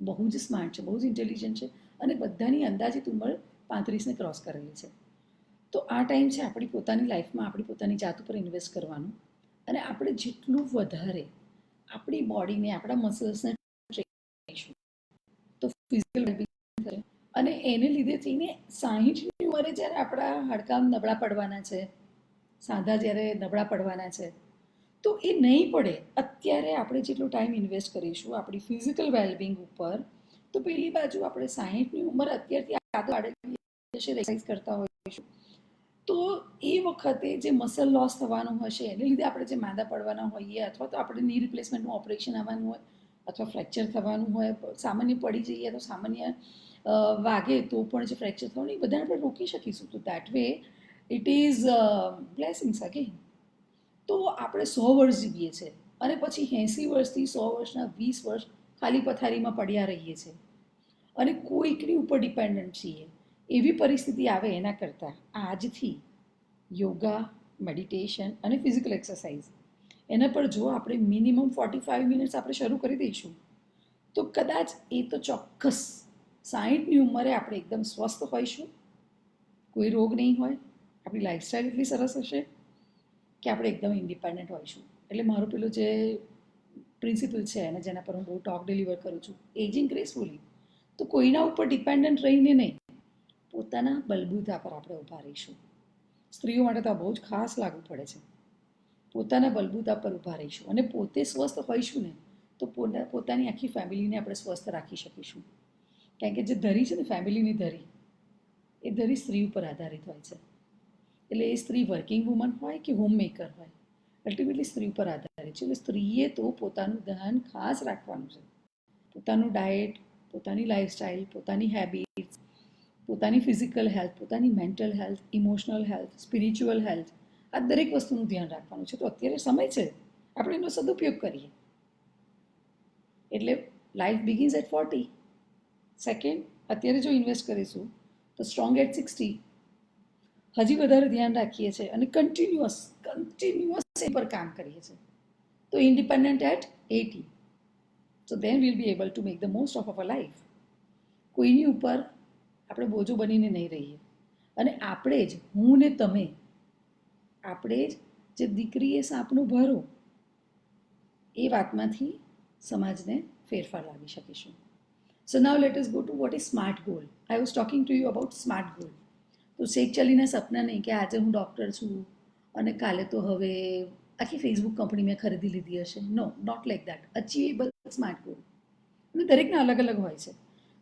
બહુ જ સ્માર્ટ છે, બહુ જ ઇન્ટેલિજન્ટ છે, અને બધાની અંદાજિત ઉંમર 35ને ક્રોસ કરેલી છે. તો આ ટાઈમ છે આપણી પોતાની લાઈફમાં આપણી પોતાની જાત ઉપર ઇન્વેસ્ટ કરવાનું, અને આપણે જેટલું વધારે આપણી બોડીને, આપણા મસલ્સને ટ્રેન કરીશું તો ફિઝિકલ વેલબિંગ થશે. અને એને લીધે થઈને 60ની ઉંમરે જ્યારે આપણા હાડકાં નબળા પડવાના છે, સાંધા જ્યારે નબળા પડવાના છે, તો એ નહીં પડે. અત્યારે આપણે જેટલો ટાઈમ ઇન્વેસ્ટ કરીશું આપણી ફિઝિકલ વેલબિંગ ઉપર, તો પેલી બાજુ આપણે 60ની ઉંમર અત્યારથી એક્સરસાઇઝ કરતા હોઈશું, તો એ વખતે જે મસલ લોસ થવાનું હશે એને લીધે આપણે જે માંદા પડવાના હોઈએ, અથવા તો આપણે ની રિપ્લેસમેન્ટનું ઓપરેશન આવવાનું હોય, અથવા ફ્રેક્ચર થવાનું હોય, સામાન્ય પડી જઈએ તો સામાન્ય વાગે તો પણ જે ફ્રેક્ચર થવાનું એ બધાને આપણે રોકી શકીશું. તો that way it is blessings again. તો આપણે 100 વર્ષ જીવીએ છીએ, અને પછી 80 વર્ષથી 100 વર્ષના 20 વર્ષ ખાલી પથારીમાં પડ્યા રહીએ છીએ, અને કોઈકની ઉપર ડિપેન્ડન્ટ છીએ. એવી પરિસ્થિતિ આવે એના કરતાં આજથી યોગા, મેડિટેશન અને ફિઝિકલ એક્સરસાઇઝ એના પર જો આપણે મિનિમમ 45 મિનિટ્સ આપણે શરૂ કરી દઈશું, તો કદાચ એ તો ચોક્કસ 60ની ઉંમરે આપણે એકદમ સ્વસ્થ હોઈશું, કોઈ રોગ નહીં હોય, આપણી લાઈફસ્ટાઈલ એટલી સરસ હશે કે આપણે એકદમ ઇન્ડિપેન્ડન્ટ હોઈશું. એટલે મારું પેલું જે પ્રિન્સિપલ છે અને જેના પર હું બહુ ટોક ડિલિવર કરું છું, એજિંગ ગ્રેસફુલી, તો કોઈના ઉપર ડિપેન્ડન્ટ રહીને નહીં, પોતાના બલબૂતા પર આપણે ઊભા રહીશું. સ્ત્રીઓ માટે તો આ બહુ જ ખાસ લાગુ પડે છે. પોતાના બલબૂતા પર ઊભા રહીશું, અને પોતે સ્વસ્થ હોઈશું ને તો પોતાની આખી ફેમિલીને આપણે સ્વસ્થ રાખી શકીશું. કારણ કે જે ધરી છે ને, ફેમિલીની ધરી, એ ધરી સ્ત્રી ઉપર આધારિત હોય છે. એટલે એ સ્ત્રી વર્કિંગ વુમન હોય કે હોમ મેકર હોય, અલ્ટિમેટલી સ્ત્રી ઉપર આધારિત છે. એટલે સ્ત્રીએ તો પોતાનું ધ્યાન ખાસ રાખવાનું છે. પોતાનું ડાયટ, પોતાની લાઈફસ્ટાઈલ, પોતાની હેબિટ્સ, પોતાની ફિઝિકલ હેલ્થ, પોતાની mental health, emotional health, spiritual health, આ દરેક વસ્તુનું ધ્યાન રાખવાનું છે. તો અત્યારે સમય છે, આપણે એનો સદુપયોગ કરીએ. એટલે લાઈફ બિગિન્સ એટ 40. સેકન્ડ, અત્યારે જો ઇન્વેસ્ટ કરીશું તો સ્ટ્રોંગ એટ 60. હજી વધારે ધ્યાન રાખીએ છીએ અને કન્ટિન્યુઅસ પર કામ કરીએ છીએ તો independent at 80. So then will be able to make the most of our life. કોઈની ઉપર આપણે બોજો બનીને નહીં રહીએ. અને આપણે જ, હું ને તમે, આપણે જ જે દીકરીએ સાપનું ભરો, એ વાતમાંથી સમાજને ફેરફાર લાવી શકીશું. So now let us go to what is smart goal. I was talking to you about smart goal. તો શેખ ચલીના સપના નહીં કે આજે હું ડૉક્ટર છું અને કાલે તો હવે આખી ફેસબુક કંપની મેં ખરીદી લીધી હશે. No, not like that. Achievable smart goal. અને દરેકના અલગ અલગ હોય છે.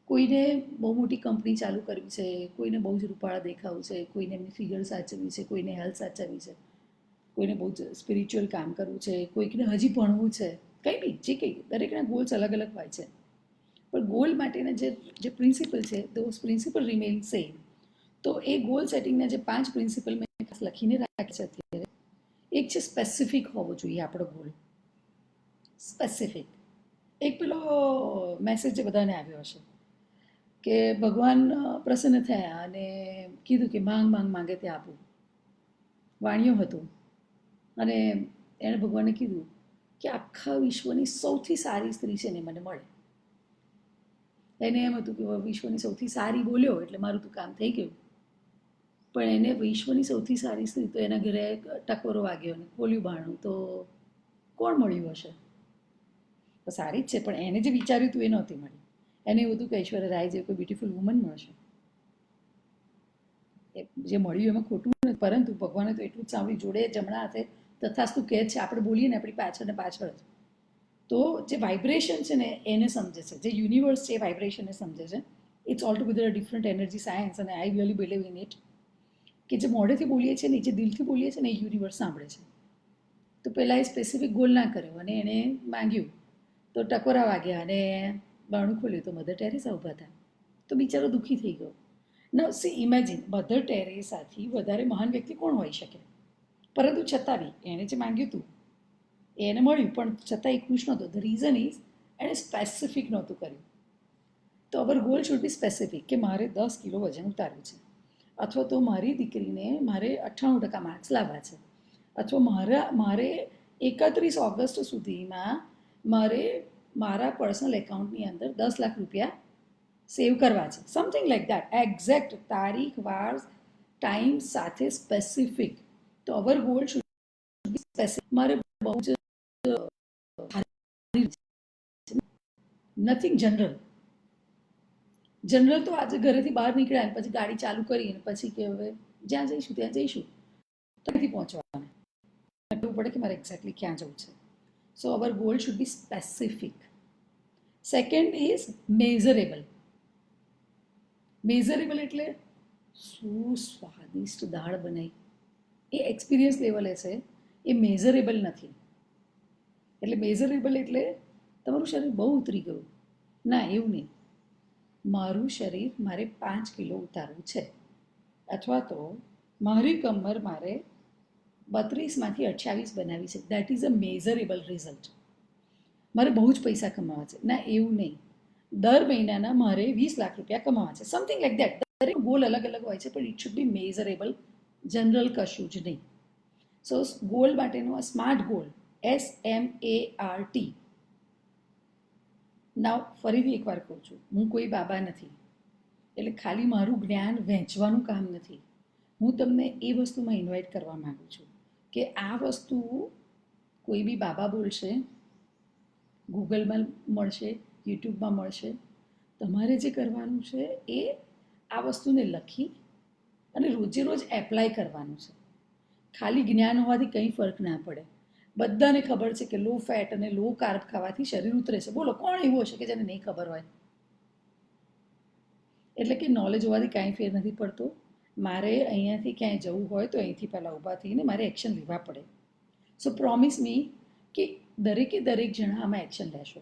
કોઈને બહુ મોટી કંપની ચાલુ કરવી છે, કોઈને બહુ જ રૂપાળા દેખાવું છે, કોઈને એમની ફિગર સાચવવી છે, કોઈને હેલ્થ સાચવવી છે, કોઈને બહુ જ સ્પિરિચ્યુઅલ કામ કરવું છે, કોઈકને હજી ભણવું છે, કંઈ બી જે કંઈ દરેકના ગોલ્સ અલગ અલગ હોય છે. પણ ગોલ માટેના જે પ્રિન્સિપલ છે ધોઝ પ્રિન્સિપલ રિમેન સેમ. તો એ ગોલ સેટિંગના જે 5 પ્રિન્સિપલ મેં ખાસ લખીને રાખે છે અત્યારે. એક છે સ્પેસિફિક હોવો જોઈએ આપણો ગોલ. સ્પેસિફિક. એક પેલો મેસેજ જે બધાને આવ્યો હશે કે ભગવાન પ્રસન્ન થયા અને કીધું કે માંગ માંગ માંગે તે આપું. વાણિયો હતું અને એણે ભગવાનને કીધું કે આખા વિશ્વની સૌથી સારી સ્ત્રી છે ને મને મળે. એને એમ હતું કે વિશ્વની સૌથી સારી બોલ્યો એટલે મારું તો કામ થઈ ગયું. પણ એને વિશ્વની સૌથી સારી સ્ત્રી તો એના ઘરે ટકોરો વાગ્યો ને ખોલ્યું બારણું તો કોણ મળ્યું હશે? તો સારી જ છે પણ એને જે વિચાર્યું હતું એ નહોતી મળી. એને એવું હતું કે ઐશ્વર્યા રાય જેવી કોઈ બ્યુટીફુલ વુમન મળશે. જે મળ્યું એમાં ખોટું નથી, પરંતુ ભગવાને તો એટલું જ સાંભળ્યું જોડે જમણા હાથે તથાસ્તુ કહે છે. આપણે બોલીએ ને આપણી પાછળ ને પાછળ જ. તો જે વાઇબ્રેશન છે ને એને સમજે છે, જે યુનિવર્સ છે એ વાઇબ્રેશનને સમજે છે. It's all together a different energy science અને I really believe in it કે જે મોઢેથી બોલીએ છીએ ને જે દિલથી બોલીએ છીએ ને એ યુનિવર્સ સાંભળે છે. તો પહેલાં એ સ્પેસિફિક ગોલ ના કર્યો અને એણે માંગ્યું તો ટકોરા વાગ્યા અને બારણું ખોલ્યું તો મધર ટેરેસા ઊભા હતા. તો બિચારો દુઃખી થઈ ગયો. ના સી ઇમેજિન મધર ટેરેસાથી વધારે મહાન વ્યક્તિ કોણ હોઈ શકે? પરંતુ છતાં બી એણે જે માંગ્યું હતું એને મળ્યું પણ છતાં એ ખુશ નહોતો. ધ રીઝન ઇઝ એણે સ્પેસિફિક નહોતું કર્યું. તો અવર ગોલ શુડ બી સ્પેસિફિક કે મારે 10 કિલો વજન ઉતારવું છે, અથવા તો મારી દીકરીને મારે 98% માર્ક્સ લાવવા છે, અથવા મારે 31 ઓગસ્ટ સુધીમાં મારે મારા પર્સનલ એકાઉન્ટની અંદર 10 લાખ રૂપિયા સેવ કરવા છે. Something like that. એક્ઝેક્ટ તારીખ, વાર, ટાઈમ સાથે સ્પેસિફિક. તો અવર ગોલ શુડ બી સ્પેસિફિક. મારે બહુ જ નથિંગ જનરલ. જનરલ તો આજે ઘરેથી બહાર નીકળ્યા ને પછી ગાડી ચાલુ કરી અને પછી કે હવે જ્યાં જઈશું ત્યાં જઈશું તો નથી પહોંચવાના. કહેવું પડે કે મારે એક્ઝેક્ટલી ક્યાં જવું છે. So our goal should be specific. Second is measurable. Measurable એટલે શું સ્વાદિષ્ટ દાળ બનાવી એ એક્સપિરિયન્સ લેવલે છે, એ મેઝરેબલ નથી. એટલે મેઝરેબલ એટલે તમારું શરીર બહુ ઉતરી ગયું ના, એવું નહીં. મારું શરીર મારે 5 કિલો ઉતારવું છે, અથવા તો મારી કમર મારે 32માંથી 28 બનાવી છે. That is a measurable result. મારે બહુ જ પૈસા કમાવા છે ના, એવું નહીં. દર મહિનાના મારે 20 લાખ રૂપિયા કમાવા છે. Something like that. દરેક ગોલ અલગ અલગ હોય છે પણ ઇટ શુડ બી મેઝરેબલ. જનરલ કશું જ નહીં. સો ગોલ માટેનો આ સ્માર્ટ ગોલ SMART. નાવ ફરીથી એકવાર કહું છું, હું કોઈ બાબા નથી એટલે ખાલી મારું જ્ઞાન વહેંચવાનું કામ નથી. હું તમને એ વસ્તુમાં ઇન્વાઇટ કરવા માગું છું કે આ વસ્તુ કોઈ બી બાબા બોલશે, ગૂગલમાં મળશે, યુટ્યુબમાં મળશે. તમારે જે કરવાનું છે એ આ વસ્તુને લખી અને રોજે રોજ એપ્લાય કરવાનું છે. ખાલી જ્ઞાન હોવાથી કંઈ ફરક ના પડે. બધાને ખબર છે કે લો ફેટ અને લો કાર્બ ખાવાથી શરીર ઉતરે છે. બોલો કોણ એવું હશે કે જેને નહીં ખબર હોય? એટલે કે નોલેજ હોવાથી કાંઈ ફેર નથી પડતો. મારે અહીંયાથી ક્યાંય જવું હોય તો અહીંથી પહેલાં ઊભા થઈને મારે એક્શન લેવા પડે. સો પ્રોમિસ મી કે દરેકે દરેક જણા આમાં એક્શન લેશો.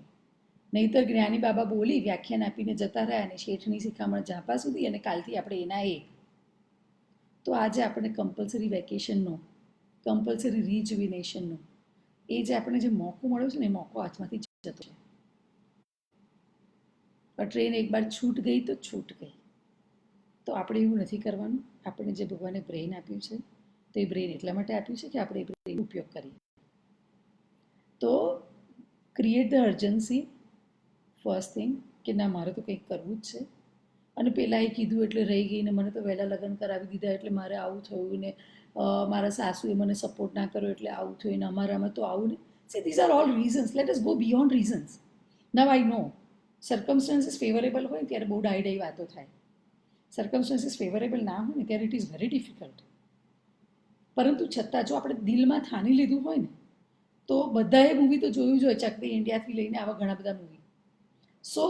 નહીંતર જ્ઞાની બાબા બોલી વ્યાખ્યાન આપીને જતા રહ્યા અને શેઠની શિખામણ ઝાપા સુધી અને કાલથી આપણે એના એ. તો આજે આપણે કમ્પલસરી વેકેશનનો, કમ્પલસરી રિજુવિનેશનનો એ જે આપણે જે મોકો મળ્યો છે ને એ મોકો હાથમાંથી જતો છે. ટ્રેન એક બાર છૂટ ગઈ તો છૂટ ગઈ. તો આપણે એવું નથી કરવાનું. આપણે જે ભગવાને બ્રેઇન આપ્યું છે તો એ બ્રેઇન એટલા માટે આપ્યું છે કે આપણે એ બ્રેઇન ઉપયોગ કરીએ. તો create the urgency. First thing કે ના, મારે તો કંઈક કરવું જ છે. અને પહેલાં એ કીધું એટલે રહી ગઈ ને મને તો વહેલા લગ્ન કરાવી દીધા એટલે મારે આવું થયું ને મારા સાસુએ મને સપોર્ટ ના કર્યો એટલે આવું થયું ને અમારામાં તો આવું ને. See these are all reasons. Let us go beyond reasons. Now I know circumstances favourable હોય ને ત્યારે બહુ ડાઈ ડાઈ વાતો થાય. સર્કમસ્ટન્સીસ ફેવરેબલ ના હોય ને ત્યારે ઇટ ઇઝ વેરી ડિફિકલ્ટ. પરંતુ છતાં જો આપણે દિલમાં ઠાની લીધું હોય ને તો બધાએ મૂવી તો જોયું જ હોય. ચક દે ઇન્ડિયાથી લઈને આવા ઘણા બધા મૂવી. સો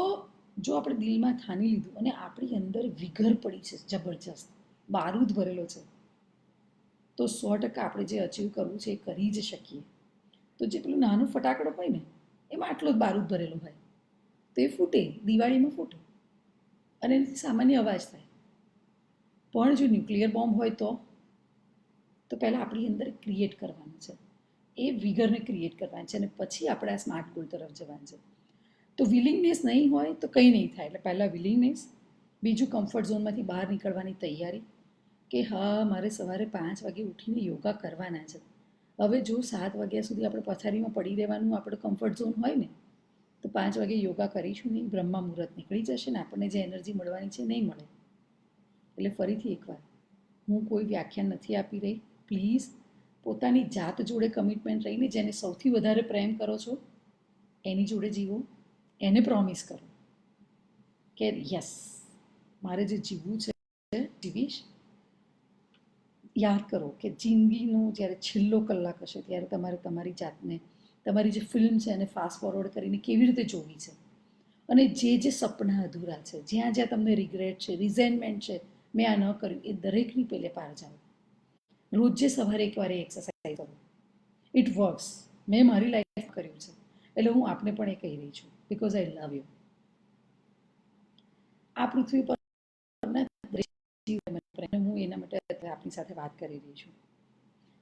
જો આપણે દિલમાં ઠાની લીધું અને આપણી અંદર વિઘર પડી છે જબરજસ્ત, બારૂદ ભરેલો છે, તો 100% આપણે જે અચીવ કરવું છે એ કરી જ શકીએ. તો જે પેલું નાનું ફટાકડો હોય ને, એમાં આટલો જ બારૂદ ભરેલો હોય, તો એ ફૂટે, દિવાળીમાં ફૂટે અને એનાથી સામાન્ય અવાજ થાય. પણ જો ન્યુક્લિયર બોમ્બ હોય તો પહેલાં આપણી અંદર ક્રિએટ કરવાનું છે, એ વિગરને ક્રિએટ કરવાની છે, અને પછી આપણે આ સ્માર્ટ ગોલ તરફ જવાનું છે. તો વિલિંગનેસ નહીં હોય તો કંઈ નહીં થાય. એટલે પહેલાં વિલિંગનેસ, બીજું કમ્ફર્ટ ઝોનમાંથી બહાર નીકળવાની તૈયારી, કે હા મારે સવારે 5 વાગે ઉઠીને યોગા કરવાના છે. હવે જો 7 વાગ્યા સુધી આપણે પથારીમાં પડી રહેવાનું આપણો કમ્ફર્ટ ઝોન હોય ને, તો 5 વાગે યોગા કરીશું નહીં, બ્રહ્મા મુહૂર્ત નીકળી જશે ને આપણને જે એનર્જી મળવાની છે નહીં મળે. એટલે ફરીથી એકવાર, હું કોઈ વ્યાખ્યાન નથી આપી રહી. પ્લીઝ પોતાની જાત જોડે કમિટમેન્ટ રહીને જેને સૌથી વધારે પ્રેમ કરો છો એની જોડે જીવો. એને પ્રોમિસ કરો કે યસ, મારે જે જીવવું છે જીવીશ. યાદ કરો કે જિંદગીનો જ્યારે છેલ્લો કલાક હશે ત્યારે તમારે તમારી જાતને, તમારી જે ફિલ્મ છે એને ફાસ્ટ ફોરવર્ડ કરીને કેવી રીતે જોવી છે, અને જે સપના અધૂરા છે, જ્યાં જ્યાં તમને રિગ્રેટ છે, રિઝેન્ટમેન્ટ છે, મેં આ ન કર્યું, એ દરેકની પહેલે પાર જાઓ. રોજે સવારે એકવાર એક્સરસાઇઝ કરો. It works. મેં મારી લાઈફ કર્યું છે, એટલે હું આપને પણ એ કહી રહી છું, બિકોઝ આઈ લવ યુ. આ પૃથ્વી પરના હું એના માટે આપની સાથે વાત કરી રહી છું.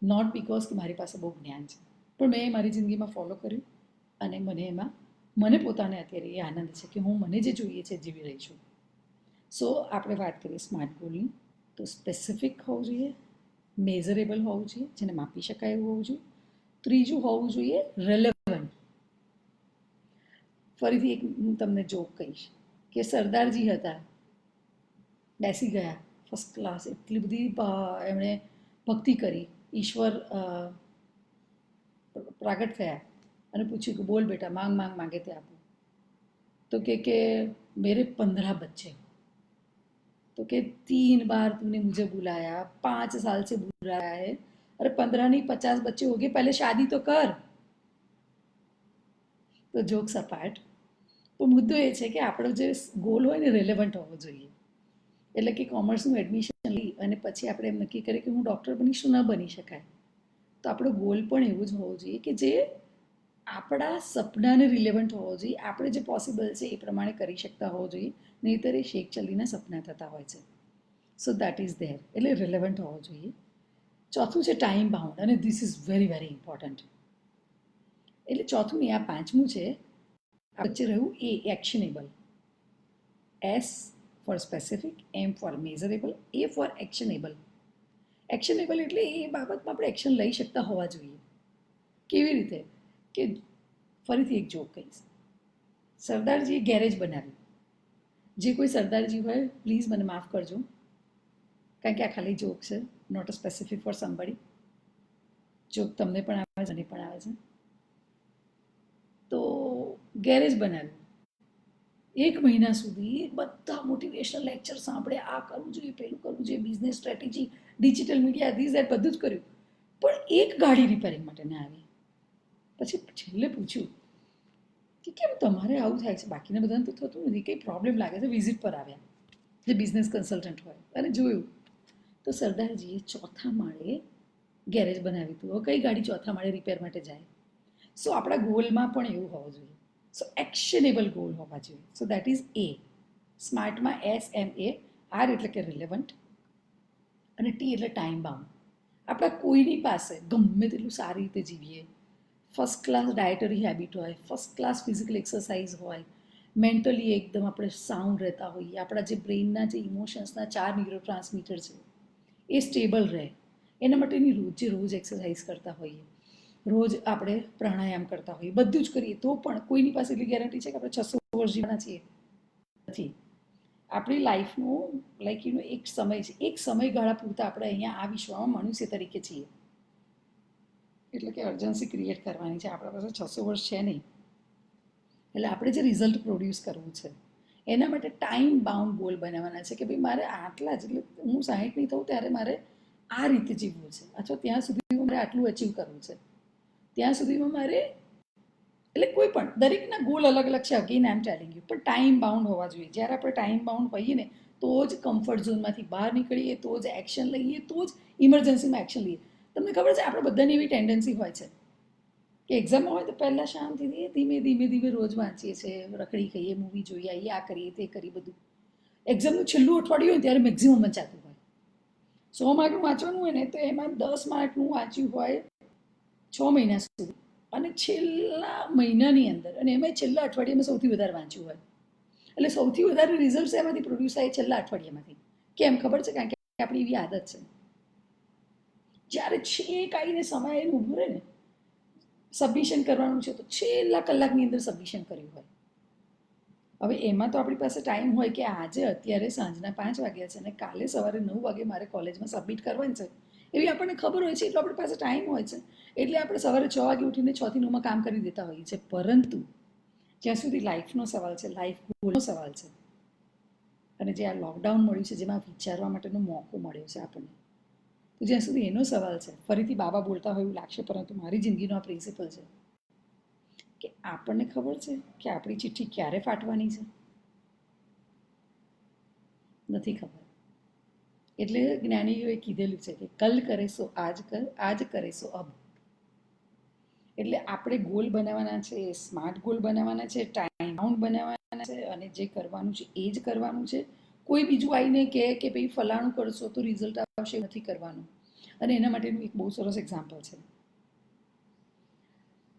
નોટ બિકોઝ કે મારી પાસે બહુ જ્ઞાન છે, પણ મેં મારી જિંદગીમાં ફોલો કર્યું અને મને પોતાને અત્યારે એ આનંદ છે કે હું મને જે જોઈએ છે જીવી રહી છું. સો આપણે વાત કરીએ સ્માર્ટ ગોલની, તો સ્પેસિફિક હોવું જોઈએ, મેઝરેબલ હોવું જોઈએ, જેને માપી શકાય એવું હોવું જોઈએ. ત્રીજું હોવું જોઈએ રેલેવન્ટ. ફરીથી એક હું તમને જોક કહીશ કે સરદારજી હતા, બેસી ગયા ફર્સ્ટ ક્લાસ, એટલી બધી એમણે ભક્તિ કરી, ઈશ્વર પ્રાગટ થયા અને પૂછ્યું કે બોલ બેટા, માંગ માંગ માંગે તે આપું. તો કે મેરે 15 बच्चे, तो कि 3 बार तूने मुझे बुलाया, 5 साल से बुलाया है, अरे 15 नहीं 50 बच्चे हो गए, पहले शादी तो कर. તો જોક્સ અપાર્ટ, તો મુદ્દો એ છે કે આપણો જે ગોલ હોય ને રિલેવન્ટ હોવો જોઈએ. એટલે કે કોમર્સનું એડમિશન લઈ અને પછી આપણે એમ નક્કી કરીએ કે હું ડૉક્ટર બનીશું, ન બની શકાય. તો આપણો ગોલ પણ એવું જ હોવો જોઈએ કે જે આપણા સપનાને રિલેવન્ટ હોવો જોઈએ, આપણે જે પોસિબલ છે એ પ્રમાણે કરી શકતા હોવો જોઈએ, નહીંતર એ શેક ચલીના સપના થતા હોય છે. સો દેટ ઇઝ ધેર, એટલે રિલેવન્ટ હોવો જોઈએ. ચોથું છે ટાઈમ બાઉન્ડ, અને this is very very important. એટલે ચોથું નહીં, આ પાંચમું છે, વચ્ચે રહ્યું એ એક્શનેબલ. એસ ફોર સ્પેસિફિક, એમ ફોર મેઝરેબલ, એ ફોર એક્શનેબલ. એક્શનેબલ એટલે એ બાબતમાં આપણે એક્શન લઈ શકતા હોવા જોઈએ. કેવી રીતે કે ફરીથી એક જોક કહીશ. સરદારજીએ ગેરેજ બનાવ્યું. જે કોઈ સરદારજી હોય પ્લીઝ મને માફ કરજો, કારણ કે આ ખાલી જોક છે, not a specific for somebody. Joke તમને પણ આવે છે, મને પણ આવે છે. તો ગેરેજ બનાવ્યું. 1 મહિના સુધી બધા મોટિવેશનલ લેક્ચર સાંભળે, આ કરવું જોઈએ, પેલું કરવું જોઈએ, business strategy, digital media, this that બધું જ કર્યું, પણ એક ગાડી રિપેરિંગ માટે ના આવી. પછી છેલ્લે પૂછ્યું કે કેમ તમારે આવું થાય છે, બાકીના બધાને તો થતું નથી, કંઈ પ્રોબ્લેમ લાગે છે. વિઝિટ પર આવ્યા જે બિઝનેસ કન્સલ્ટન્ટ હોય અને જોયું તો સરદારજીએ 4થા માળે ગેરેજ બનાવ્યું હતું. હવે કઈ ગાડી 4થા માળે રિપેર માટે જાય? સો આપણા ગોલમાં પણ એવું હોવું જોઈએ. સો એક્શનેબલ ગોલ હોવા જોઈએ. So that is A. સ્માર્ટમાં SMA, આર એટલે કે રિલેવન્ટ, અને ટી એટલે ટાઈમ બાઉન્ડ. આપણા કોઈની પાસે ગમે તેટલું સારી રીતે જીવીએ, ફર્સ્ટ ક્લાસ ડાયટરી હેબિટ હોય, ફર્સ્ટ ક્લાસ ફિઝિકલ એક્સરસાઇઝ હોય, મેન્ટલી એકદમ આપણે સાઉન્ડ રહેતા હોઈએ, આપણા જે બ્રેઇનના જે ઇમોશન્સના 4 ન્યુરો ટ્રાન્સમીટર છે એ સ્ટેબલ રહે, એના માટેની રોજે રોજ એક્સરસાઇઝ કરતા હોઈએ, રોજ આપણે પ્રાણાયામ કરતા હોઈએ, બધું જ કરીએ, તો પણ કોઈની પાસે એટલી ગેરંટી છે કે આપણે 600 વર્ષ જીવવાના છીએ? નથી. આપણી લાઈફનું એક સમય છે, એક સમયગાળા પૂરતા આપણે અહીંયા આ વિશ્વમાં મનુષ્ય તરીકે છીએ. એટલે કે અર્જન્સી ક્રિએટ કરવાની છે. આપણા પાસે 600 વર્ષ છે નહીં. એટલે આપણે જે રિઝલ્ટ પ્રોડ્યુસ કરવું છે એના માટે ટાઈમ બાઉન્ડ ગોલ બનાવવાના છે કે ભાઈ મારે આટલા જ, એટલે હું 60ની થઉં ત્યારે મારે આ રીતે જીવવું છે, અથવા ત્યાં સુધી મારે આટલું અચીવ કરવું છે, ત્યાં સુધીમાં મારે એટલે કોઈ પણ દરેકના ગોલ અલગ અલગ છે, again I M telling you, પણ ટાઈમ બાઉન્ડ હોવા જોઈએ. જ્યારે આપણે ટાઈમ બાઉન્ડ હોઈએ ને તો જ કમ્ફર્ટ ઝોનમાંથી બહાર નીકળીએ, તો જ એક્શન લઈએ, તો જ ઇમરજન્સીમાં એક્શન લઈએ. તમને ખબર છે આપણે બધાની એવી ટેન્ડન્સી હોય છે કે એક્ઝામમાં હોય તો પહેલાં શાંતિથી ધીમે ધીમે ધીમે રોજ વાંચીએ છીએ, રખડી ખાઈએ, મૂવી જોઈએ, આવીએ, આ કરીએ, તે કરીએ, બધું. એક્ઝામનું છેલ્લું અઠવાડિયું હોય ત્યારે મેક્ઝિમમ વાંચાતું હોય. 100 માર્કનું વાંચવાનું હોય ને તો એમાં 10 માર્કનું વાંચ્યું હોય 6 મહિના સુધી, અને છેલ્લા મહિનાની અંદર, અને એમાં છેલ્લા અઠવાડિયામાં સૌથી વધારે વાંચ્યું હોય. એટલે સૌથી વધારે રિઝલ્ટ એમાંથી પ્રોડ્યુસ થાય છેલ્લા અઠવાડિયામાંથી. કેમ ખબર છે? કારણ કે આપણી એવી આદત છે, જ્યારે છેક આવીને સમય એને ઊભું રહે ને, સબમિશન કરવાનું છે તો છેલ્લા કલાકની અંદર સબમિશન કર્યું હોય. હવે એમાં તો આપણી પાસે ટાઈમ હોય કે આજે અત્યારે સાંજના 5 વાગ્યા છે અને કાલે સવારે 9 વાગે મારે કોલેજમાં સબમિટ કરવાનું છે, એવી આપણને ખબર હોય છે, એટલો આપણી પાસે ટાઈમ હોય છે. એટલે આપણે સવારે 6 વાગે ઉઠીને 6 થી 9માં કામ કરી દેતા હોઈએ છીએ. પરંતુ જ્યાં સુધી લાઈફનો સવાલ છે, લાઈફ ગોલનો સવાલ છે, અને જે આ લોકડાઉન મળ્યું છે જેમાં વિચારવા માટેનો મોકો મળ્યો છે આપણને, તો જ્યાં સુધી એનો સવાલ છે, ફરીથી બાબા બોલતા હોય એવું લાગશે, પરંતુ મારી જિંદગીનો આ પ્રિન્સિપલ છે કે આપણને ખબર છે કે આપણી ચિઠ્ઠી ક્યારે ફાટવાની છે? નથી ખબર. એટલે જ્ઞાનીઓએ કીધેલું છે કે કલ કરે સો આજ કર, આજ કરે સો અબ. એટલે આપણે ગોલ બનાવવાના છે, સ્માર્ટ ગોલ બનાવવાના છે, ટાઈમ બાઉન્ડ બનાવવાના છે, અને જે કરવાનું છે એ જ કરવાનું છે. કોઈ બીજું આવીને કહે કે ભાઈ ફલાણું કરશો તો રિઝલ્ટ આવશે, નથી કરવાનું. અને એના માટેનું એક બહુ સરસ એક્ઝામ્પલ છે.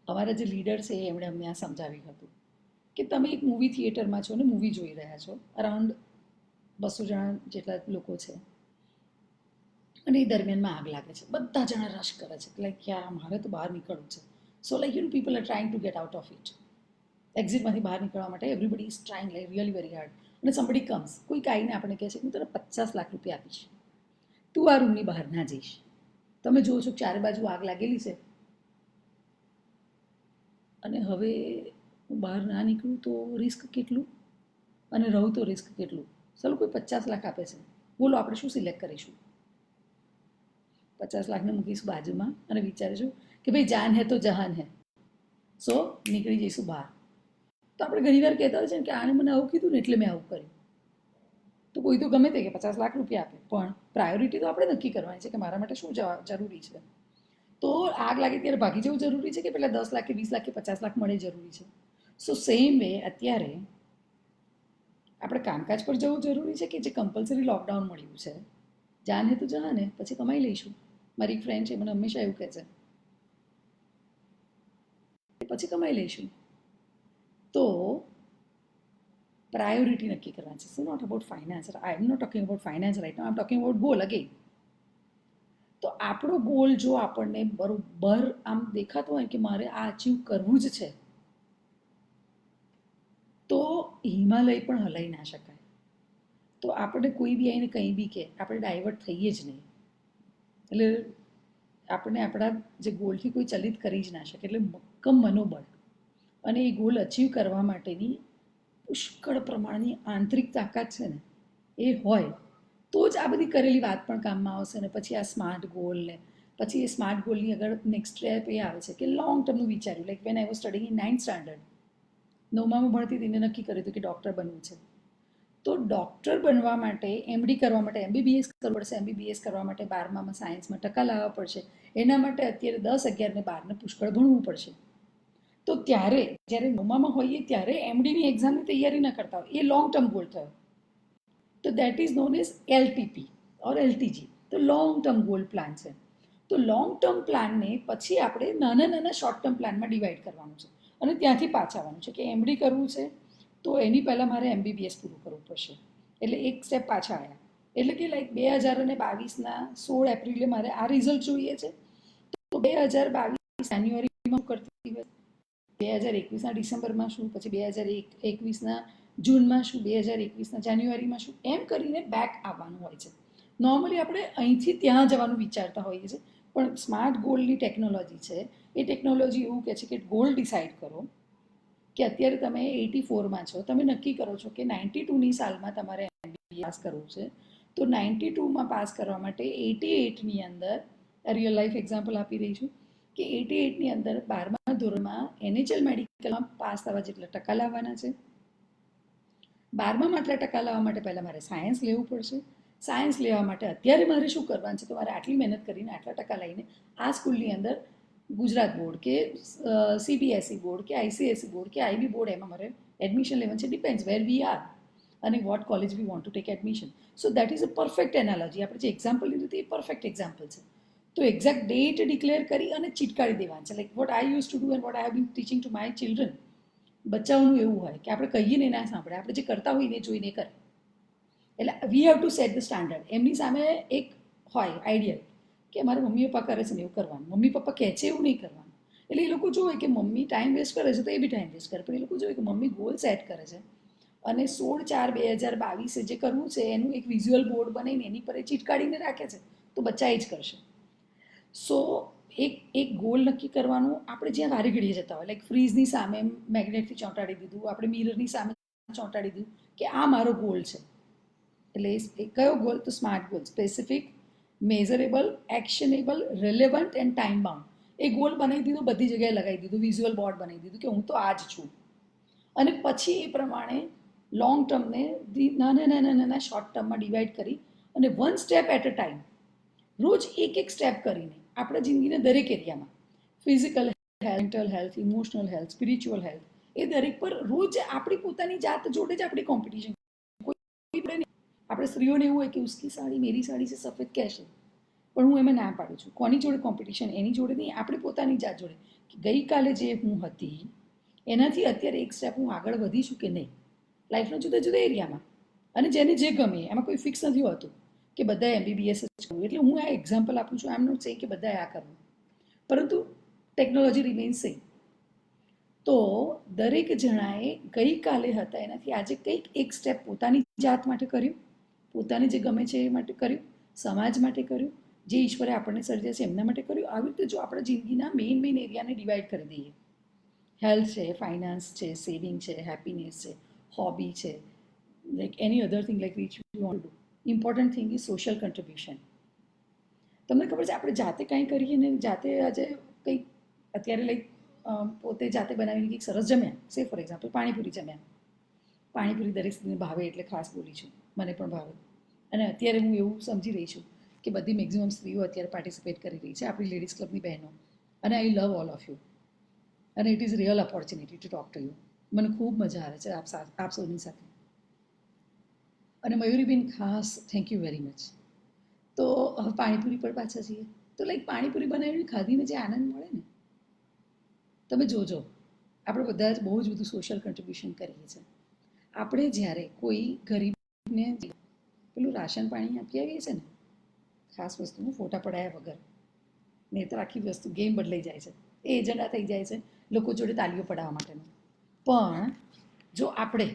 અમારા જે લીડર છે એમણે અમને આ સમજાવ્યું હતું કે તમે એક મૂવી થિયેટરમાં છો ને મૂવી જોઈ રહ્યા છો, અરાઉન્ડ 200 જણા જેટલા લોકો છે, અને એ દરમિયાનમાં આગ લાગે છે. બધા જણા રશ કરે છે, લાઈક યાર મારે તો બહાર નીકળવું છે. So like people are trying to get out of it. એક્ઝિટમાંથી બહાર નીકળવા માટે everybody is trying like really very hard. અને સમબડી કમ્સ, કોઈ આવીને આપણને કહે છે કે હું તને 50 લાખ રૂપિયા આપીશ, તું આ રૂમની બહાર ના જઈશ. તમે જુઓ છો ચારે બાજુ આગ લાગેલી છે, અને હવે હું બહાર ના નીકળું તો રિસ્ક કેટલું, અને રહું તો રિસ્ક કેટલું. ચાલો કોઈ 50 લાખ આપે છે, બોલો આપણે શું સિલેક્ટ કરીશું? 50 લાખને મૂકીશું બાજુમાં અને વિચારીશું કે ભાઈ જાન હે તો જહાન હે, સો નીકળી જઈશું બહાર. તો આપણે ઘણી વાર કહેતા હોય છે કે આણે મને આવું કીધું ને એટલે મેં આવું કર્યું. તો કોઈ તો ગમે તે કે 50 લાખ રૂપિયા આપે, પણ પ્રાયોરિટી તો આપણે નક્કી કરવાની છે કે મારા માટે શું જરૂરી છે. તો આગ લાગે ત્યારે ભાગી જવું જરૂરી છે કે પેલા 10 લાખ કે 20 લાખ કે 50 લાખ મળે જરૂરી છે? સો સેમ વે અત્યારે આપણે કામકાજ પર જવું જરૂરી છે કે જે કમ્પલસરી લોકડાઉન મળ્યું છે, જાન હે તો જહાન હે, પછી કમાઈ લઈશું. મારી એક ફ્રેન્ડ છે, મને હંમેશા એવું કહે છે, પછી કમાઈ લઈશું. તો પ્રાયોરિટી નક્કી કરવાની છે. So not about finance. I am not talking about finance right now, I am talking about goal again. તો આપણો ગોલ જો આપણને બરોબર આમ દેખાતો હોય કે મારે આ અચીવ કરવું જ છે, તો હિમાલય પણ હલાઈ ના શકાય. તો આપણે કોઈ બી આવીને કંઈ બી કે આપણે ડાયવર્ટ થઈએ જ નહીં. એટલે આપણે આપણા જે ગોલથી કોઈ ચલિત કરી જ ના શકે. એટલે મક્કમ મનોબળ અને એ ગોલ અચીવ કરવા માટેની પુષ્કળ પ્રમાણની આંતરિક તાકાત છે ને, એ હોય તો જ આ બધી કરેલી વાત પણ કામમાં આવશે. ને પછી આ સ્માર્ટ ગોલ ને પછી એ સ્માર્ટ ગોલની આગળ નેક્સ્ટ સ્ટેપ એ આવે છે કે લોંગ ટર્મનું વિચાર્યું. Like when I was studying in 9th standard, 9માં ભણતી હતી ને નક્કી કર્યું હતું કે ડૉક્ટર બનવું છે. તો ડૉક્ટર બનવા માટે, એમડી કરવા માટે એમબીબીએસ કરવું પડશે. એમબીબીએસ કરવા માટે 12માં સાયન્સમાં ટકા લાવવા પડશે. એના માટે અત્યારે 10, 11 ને 12ને પુષ્કળ ભણવું પડશે. તો ત્યારે જ્યારે 9માં હોઈએ ત્યારે એમડીની એક્ઝામની તૈયારી ન કરતા હોય, એ લોંગ ટર્મ ગોલ થયો. તો દેટ ઇઝ નોન એઝ એલટીપી ઓર એલટીજી. તો લોંગ ટર્મ ગોલ પ્લાન છે. તો લોંગ ટર્મ પ્લાનને પછી આપણે નાના નાના શોર્ટ ટર્મ પ્લાનમાં ડિવાઈડ કરવાનું છે, અને ત્યાંથી પાછા આવવાનું છે કે એમડી કરવું છે તો એની પહેલાં મારે એમબીબીએસ પૂરું કરવું પડશે. એટલે એક સ્ટેપ પાછા આવ્યા. એટલે કે લાઈક 2022ના 16 એપ્રિલે મારે આ રિઝલ્ટ જોઈએ છે, તો 2022 જાન્યુઆરીમાં કરતી હોય, 2021ના ડિસેમ્બરમાં શું, પછી 2021ના જૂનમાં શું, 2021ના જાન્યુઆરીમાં શું, એમ કરીને બેક આવવાનું હોય છે. નોર્મલી આપણે અહીંથી ત્યાં જવાનું વિચારતા હોઈએ છીએ, પણ સ્માર્ટ ગોલની ટેકનોલોજી છે. એ ટેકનોલોજી એવું કહે છે કે ગોલ ડિસાઇડ કરો કે અત્યારે તમે 84માં છો, તમે નક્કી કરો છો કે 92ની સાલમાં તમારે એમબીબીએસ પાસ કરવું છે. તો 92માં પાસ કરવા માટે 88ની અંદર રિયલ લાઈફ એક્ઝામ્પલ આપી રહી છું કે 88ની અંદર 12મા ધોરણમાં NHL મેડિકલમાં પાસ થવા જેટલા ટકા લાવવાના છે. 12માં આટલા ટકા લાવવા માટે પહેલાં મારે સાયન્સ લેવું પડશે. સાયન્સ લેવા માટે અત્યારે મારે શું કરવાનું છે, તો મારે આટલી મહેનત કરીને આટલા ટકા લઈને આ સ્કૂલની અંદર ગુજરાત બોર્ડ કે CBSE બોર્ડ કે ICSE બોર્ડ કે IB બોર્ડ એમાં મારે એડમિશન લેવાનું છે. ડિપેન્ડ્સ વેર વી આર અને what college we want to take admission. So that is a perfect analogy. આપણે જે એક્ઝામ્પલ લીધું એ પરફેક્ટ એક્ઝામ્પલ છે. તો એક્ઝેક્ટ ડેટ ડિક્લેર કરી અને ચીટકારી દેવાનું છે. Like what I use to do and what I have been teaching to my children. બચ્ચાઓનું એવું હોય કે આપણે કહીએ ને ના સાંભળે, આપણે જે કરતા હોઈએ ને જોઈને કરે. એટલે we have to set the standard. એમની સામે એક હોય આઈડિયલ કે મારા મમ્મી પપ્પા કરે છે ને એવું કરવાનું, મમ્મી પપ્પા કહે છે એવું નહીં કરવાનું. એટલે એ લોકો જોવે કે મમ્મી ટાઈમ વેસ્ટ કરે છે તો એ બી ટાઈમ વેસ્ટ કરે, પણ એ લોકો જોવે કે મમ્મી ગોલ સેટ કરે છે અને 16/4/2022 જે કરવું છે એનું એક વિઝ્યુઅલ બોર્ડ બનાવીને એની પર એ ચીટકાડીને રાખે છે, તો બચ્ચા એ જ કરશે. સો એક ગોલ નક્કી કરવાનું. આપણે જ્યાં વારે ઘડીએ જતા હોય, લાઈક ફ્રીઝની સામે મેગ્નેટથી ચોંટાડી દીધું, આપણે મિરરની સામે ચોંટાડી દીધું કે આ મારો ગોલ છે. એટલે એ કયો ગોલ? તો smart goal. Specific, measurable, actionable, relevant and time bound. એ ગોલ બનાવી દીધો, બધી જગ્યાએ લગાવી દીધું, વિઝ્યુઅલ બોર્ડ બનાવી દીધું કે હું તો આ જ છું. અને પછી એ પ્રમાણે લોંગ ટર્મને નાના શોર્ટ ટર્મમાં ડિવાઈડ કરી અને one step at a time રોજ એક સ્ટેપ કરીને આપણા જિંદગીના દરેક એરિયામાં, physical health, mental health, emotional health, spiritual health, એ દરેક પર રોજ આપણી પોતાની જાત જોડે જ આપણી કોમ્પિટિશન. આપણે સ્ત્રીઓને એવું હોય કે ઉસકી સાડી મેરી સાડી છે સફેદ કહેશે, પણ હું એમાં ના પાડું છું. કોની જોડે કોમ્પિટિશન? એની જોડે નહીં, આપણે પોતાની જાત જોડે. કે ગઈકાલે જે હું હતી એનાથી અત્યારે એક સ્ટેપ હું આગળ વધી છું કે નહીં, લાઈફના જુદા જુદા એરિયામાં. અને જેને જે ગમે એમાં કોઈ ફિક્સ નથી હોતું કે બધાએ MBBS જ કરવું. એટલે હું આ એક્ઝામ્પલ આપું છું. આઈ એમ નોટ સેઇંગ કે બધાએ આ કરવું, પરંતુ ટેકનોલોજી રિમેન્સ સેમ. તો દરેક જણાએ ગઈકાલે હતા એનાથી આજે કંઈક એક સ્ટેપ પોતાની જાત માટે કર્યું, પોતાને જે ગમે છે એ માટે કર્યું, સમાજ માટે કર્યું, જે ઈશ્વરે આપણને સર્જ્યા છે એમના માટે કર્યું. આવી રીતે જો આપણા જિંદગીના મેઇન એરિયાને ડિવાઈડ કરી દઈએ, હેલ્થ છે, ફાઇનાન્સ છે, સેવિંગ છે, હેપીનેસ છે, હોબી છે, like any other thing like which you want to do. Important thing is social contribution. તમને ખબર છે આપણે જાતે કાંઈ કરીએ ને, જાતે આજે કંઈક અત્યારે લાઈક પોતે જાતે બનાવીને કંઈક સરસ જમ્યા, સે ફોર એક્ઝામ્પલ પાણીપુરી જમ્યા. પાણીપુરી દરેક સ્ત્રીને ભાવે એટલે ખાસ બોલી છું, મને પણ ભાવે. અને અત્યારે હું એવું સમજી રહી છું કે બધી મેક્ઝિમમ સ્ત્રીઓ અત્યારે પાર્ટિસિપેટ કરી રહી છે, આપણી લેડીઝ ક્લબની બહેનો. અને આઈ લવ ઓલ ઓફ યુ અને it is real opportunity to talk to you. મને ખૂબ મજા આવે છે આપ સૌની સાથે. અને મયુરીબેન ખાસ થેન્ક યુ વેરી મચ. તો હવે પાણીપુરી પર પાછા છીએ. તો લાઈક પાણીપુરી બનાવીને ખાધીને જે આનંદ મળે ને, તમે જોજો. આપણે બધા જ બહુ જ બધું સોશિયલ કન્ટ્રીબ્યુશન કરીએ છીએ. આપણે જ્યારે કોઈ ગરીબને પેલું રાશન પાણી આપી આવીએ છીએ ને, ખાસ વસ્તુનું ફોટા પડાયા વગર, નહીં તો આખી વસ્તુ ગેમ બદલાઈ જાય છે. એ એજન્ડા થઈ જાય છે લોકો જોડે તાલીઓ પડાવવા માટેનું. પણ જો આપણે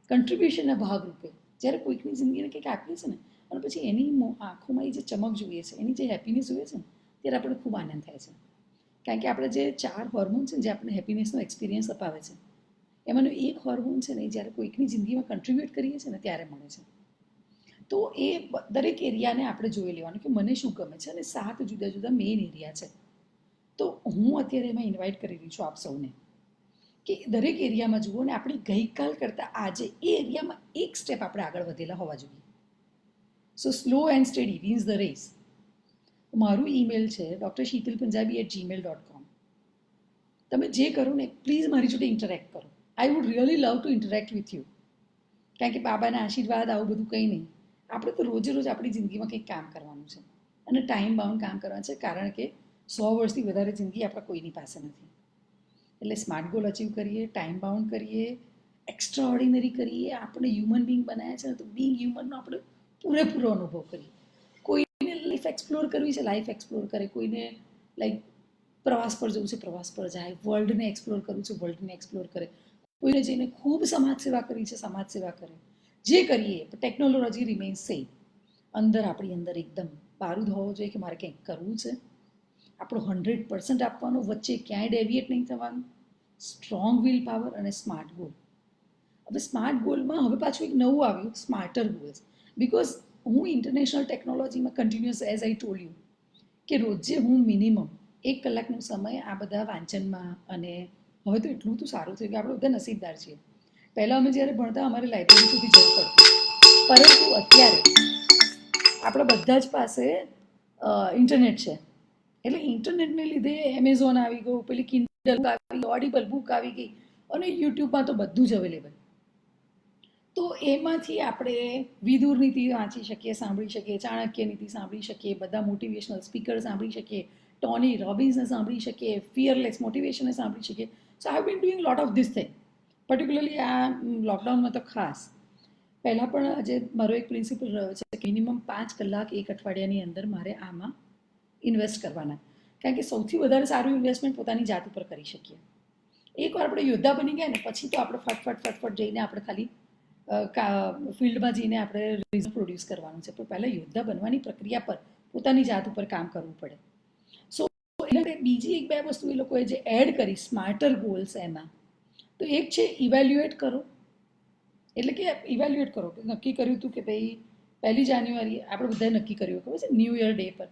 કન્ટ્રીબ્યુશનના ભાગરૂપે જ્યારે કોઈકની જિંદગીને કંઈક આપીએ છીએ ને, અને પછી એની આંખોમાં એ જે ચમક જોઈએ છે, એની જે હેપીનેસ જોઈએ છે ને, ત્યારે આપણને ખૂબ આનંદ થાય છે. કારણ કે આપણે જે 4 હોર્મોન છે ને જે આપણને હેપીનેસનો એક્સપિરિયન્સ અપાવે છે, એમાંનું એક હોર્મોન છે ને જ્યારે કોઈકની જિંદગીમાં કન્ટ્રીબ્યુટ કરીએ છીએ ને ત્યારે મળે છે. તો એ દરેક એરિયાને આપણે જોઈ લેવાનું કે મને શું ગમે છે. અને 7 જુદા જુદા મેઇન એરિયા છે. તો હું અત્યારે એમાં ઇન્વાઇટ કરી રહી છું આપ સૌને કે દરેક એરિયામાં જુઓ ને આપણી ગઈકાલ કરતાં આજે એ એરિયામાં એક સ્ટેપ આપણે આગળ વધેલા હોવા જોઈએ. So slow and steady wins the race. મારું ઈમેલ છે drshitulpunjabi@gmail.com. તમે જે કરો ને પ્લીઝ મારી જોડે ઇન્ટરેક્ટ કરો. I would really love to interact with you. કારણ કે બાબાના આશીર્વાદ આવું બધું કંઈ નહીં. આપણે તો રોજે રોજ આપણી જિંદગીમાં કંઈક કામ કરવાનું છે અને ટાઈમ બાઉન્ડ કામ કરવાનું છે, કારણ કે 100 વર્ષથી વધારે જિંદગી આપણા કોઈની પાસે નથી. એટલે સ્માર્ટ ગોલ અચીવ કરીએ, ટાઈમ બાઉન્ડ કરીએ, એક્સ્ટ્રા ઓર્ડિનરી કરીએ. આપણે હ્યુમન બિંગ બનાવ્યા છે ને, તો બિંગ હ્યુમનનો આપણે પૂરેપૂરો અનુભવ કરીએ. કોઈને લાઈફ એક્સપ્લોર કરવી છે, લાઈફ એક્સપ્લોર કરે. કોઈને લાઈક પ્રવાસ પર જવું છે, પ્રવાસ પર જાય. વર્લ્ડને એક્સપ્લોર કરવું છે, વર્લ્ડને એક્સપ્લોર કરે. કોઈને જઈને ખૂબ સમાજ સેવા કરવી છે, સમાજ સેવા કરે. જે કરીએ, ટેકનોલોજી રિમેન્સ સેમ. આપણી અંદર એકદમ બારૂદ હોવો જોઈએ કે મારે કંઈક કરવું છે. આપણો 100% આપવાનો, વચ્ચે ક્યાંય ડેવિએટ નહીં થવાનું. સ્ટ્રોંગ વિલ પાવર અને સ્માર્ટ ગોલ. હવે સ્માર્ટ ગોલમાં હવે પાછું એક નવું આવ્યું, સ્માર્ટર ગોલ્સ. બિકોઝ હું ઇન્ટરનેશનલ ટેકનોલોજીમાં continuous as I told you કે રોજે હું મિનિમમ 1 કલાકનો સમય આ બધા વાંચનમાં, અને હવે તો એટલું તો સારું થયું કે આપણે બધા નસીબદાર છીએ. પહેલાં અમે જ્યારે ભણતા અમારે લાઇબ્રેરી સુધી જવું પડતું, પરંતુ અત્યારે આપણા બધા જ પાસે ઇન્ટરનેટ છે. એટલે ઇન્ટરનેટને લીધે એમેઝોન આવી ગયું, પેલી કિન્ડલ આવી ગઈ, ઓડિબલ બુક આવી ગઈ, અને યુટ્યુબમાં તો બધું જ અવેલેબલ. તો એમાંથી આપણે વિદુર નીતિ વાંચી શકીએ, સાંભળી શકીએ, ચાણક્ય નીતિ સાંભળી શકીએ, બધા મોટિવેશનલ સ્પીકર સાંભળી શકીએ, ટોની રોબિન્સને સાંભળી શકીએ, ફિયરલેસ મોટિવેશનને સાંભળી શકીએ. So I been doing lot of this thing, particularly આ લોકડાઉનમાં તો ખાસ. પહેલાં પણ આજે મારો એક પ્રિન્સિપલ રહ્યો છે કે મિનિમમ 5 કલાક એક અઠવાડિયાની અંદર મારે આમાં ઇન્વેસ્ટ કરવાના, કારણ કે સૌથી વધારે સારું ઇન્વેસ્ટમેન્ટ પોતાની જાત ઉપર કરી શકીએ. એકવાર આપણે યોદ્ધા બની ગયા ને પછી તો આપણે ફટફટ જઈને આપણે ખાલી ફિલ્ડમાં જઈને આપણે રિઝલ્ટ પ્રોડ્યુસ કરવાનું છે, પણ પહેલાં યોદ્ધા બનવાની પ્રક્રિયા પર પોતાની જાત ઉપર કામ કરવું પડે. સો એટલે બીજી 1-2 વસ્તુ એ લોકોએ જે એડ કરી સ્માર્ટર ગોલ્સ એમાં, તો એક છે ઇવેલ્યુએટ કરો. એટલે કે ઇવેલ્યુએટ કરો કે નક્કી કર્યું હતું કે ભાઈ 1 જાન્યુઆરી આપણે બધાએ નક્કી કર્યું, ખબર છે, ન્યૂ યર ડે પર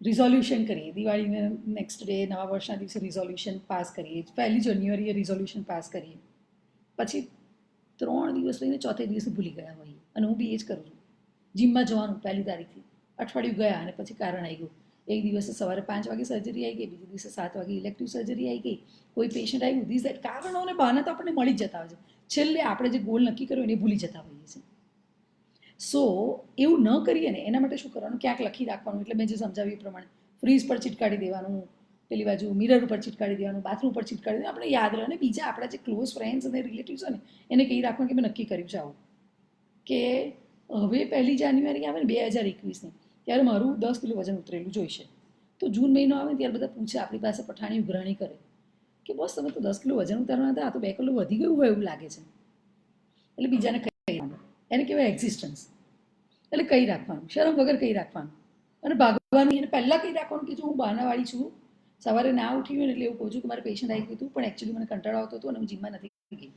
રિઝોલ્યુશન કરીએ, દિવાળીને નેક્સ્ટ ડે નવા વર્ષના દિવસે રિઝોલ્યુશન પાસ કરીએ, 1 જાન્યુઆરીએ રિઝોલ્યુશન પાસ કરીએ, પછી 3 દિવસ લઈને 4થે દિવસે ભૂલી ગયા હોઈએ. અને હું બી એ જ કરું છું. જીમમાં જવાનું 1 તારીખથી, અઠવાડિયું ગયા અને પછી કારણ આવી ગયું. એક દિવસે સવારે 5 વાગે સર્જરી આવી ગઈ, બીજે દિવસે 7 વાગે ઇલેક્ટિવ સર્જરી આવી ગઈ, કોઈ પેશન્ટ આવ્યું, ધીસ દેટ. કારણો અને બહાના તો આપણને મળી જતા હોય છે. છેલ્લે આપણે જે ગોલ નક્કી કર્યો એને ભૂલી જતા હોઈએ છીએ. સો એવું ન કરીએ ને એના માટે શું કરવાનું, ક્યાંક લખી રાખવાનું. એટલે મેં જે સમજાવ્યું એ પ્રમાણે ફ્રીજ પર ચીટકાડી દેવાનું, પેલી બાજુ મિરર ઉપર ચીટકાડી દેવાનું, બાથરૂમ પર ચીટકાડી દેવાનું, આપણે યાદ રહે. અને બીજા આપણા જે ક્લોઝ ફ્રેન્ડ્સ અને રિલેટિવ્સ હોય ને એને કહી રાખવાનું કે મેં નક્કી કર્યું છે આવું, કે હવે 1 જાન્યુઆરી આવે ને 2021ની, ત્યારે મારું 10 કિલો વજન ઉતરેલું જોઈશે. તો જૂન મહિનો આવે ત્યારે બધા પૂછે, આપણી પાસે પઠાણી ઉઘરાણી કરે કે બસ તમે તો 10 કિલો વજન ઉતારવાના હતા, આ તો 2 કિલો વધી ગયું હોય એવું લાગે છે. એટલે બીજાને કહી રાખવાનું, એને કહેવાય એક્ઝિસ્ટન્સ. એટલે કહી રાખવાનું, શરમ વગર કહી રાખવાનું, અને ભાગવાનું એને પહેલાં કહી રાખવાનું કે જો હું બહાનાવાળી છું, સવારે ના ઉઠી હોય ને એટલે એવું કહું છું કે મારે પેશન્ટ આવી ગયું હતું, પણ એકચ્યુઅલી મને કંટાળો આવતો હતો અને હું જીમમાં નથી ગઈ.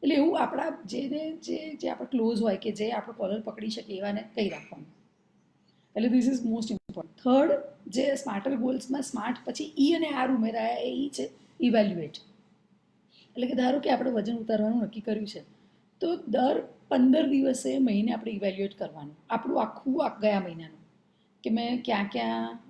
એટલે એવું આપણા જે આપણા ક્લોઝ હોય કે જે આપણો કોલર પકડી શકે એવાને કહી રાખવાનું. એટલે this is most important. Third, જે સ્માર્ટર ગોલ્સમાં સ્માર્ટ પછી ઈ અને આર ઉમેરાયા એ ઈ છે ઇવેલ્યુએટ. એટલે કે ધારો કે આપણે વજન ઉતારવાનું નક્કી કર્યું છે, તો દર 15 દિવસે મહિને આપણે ઇવેલ્યુએટ કરવાનું આપણું આખું ગયા મહિનાનું, કે મેં ક્યાં ક્યાં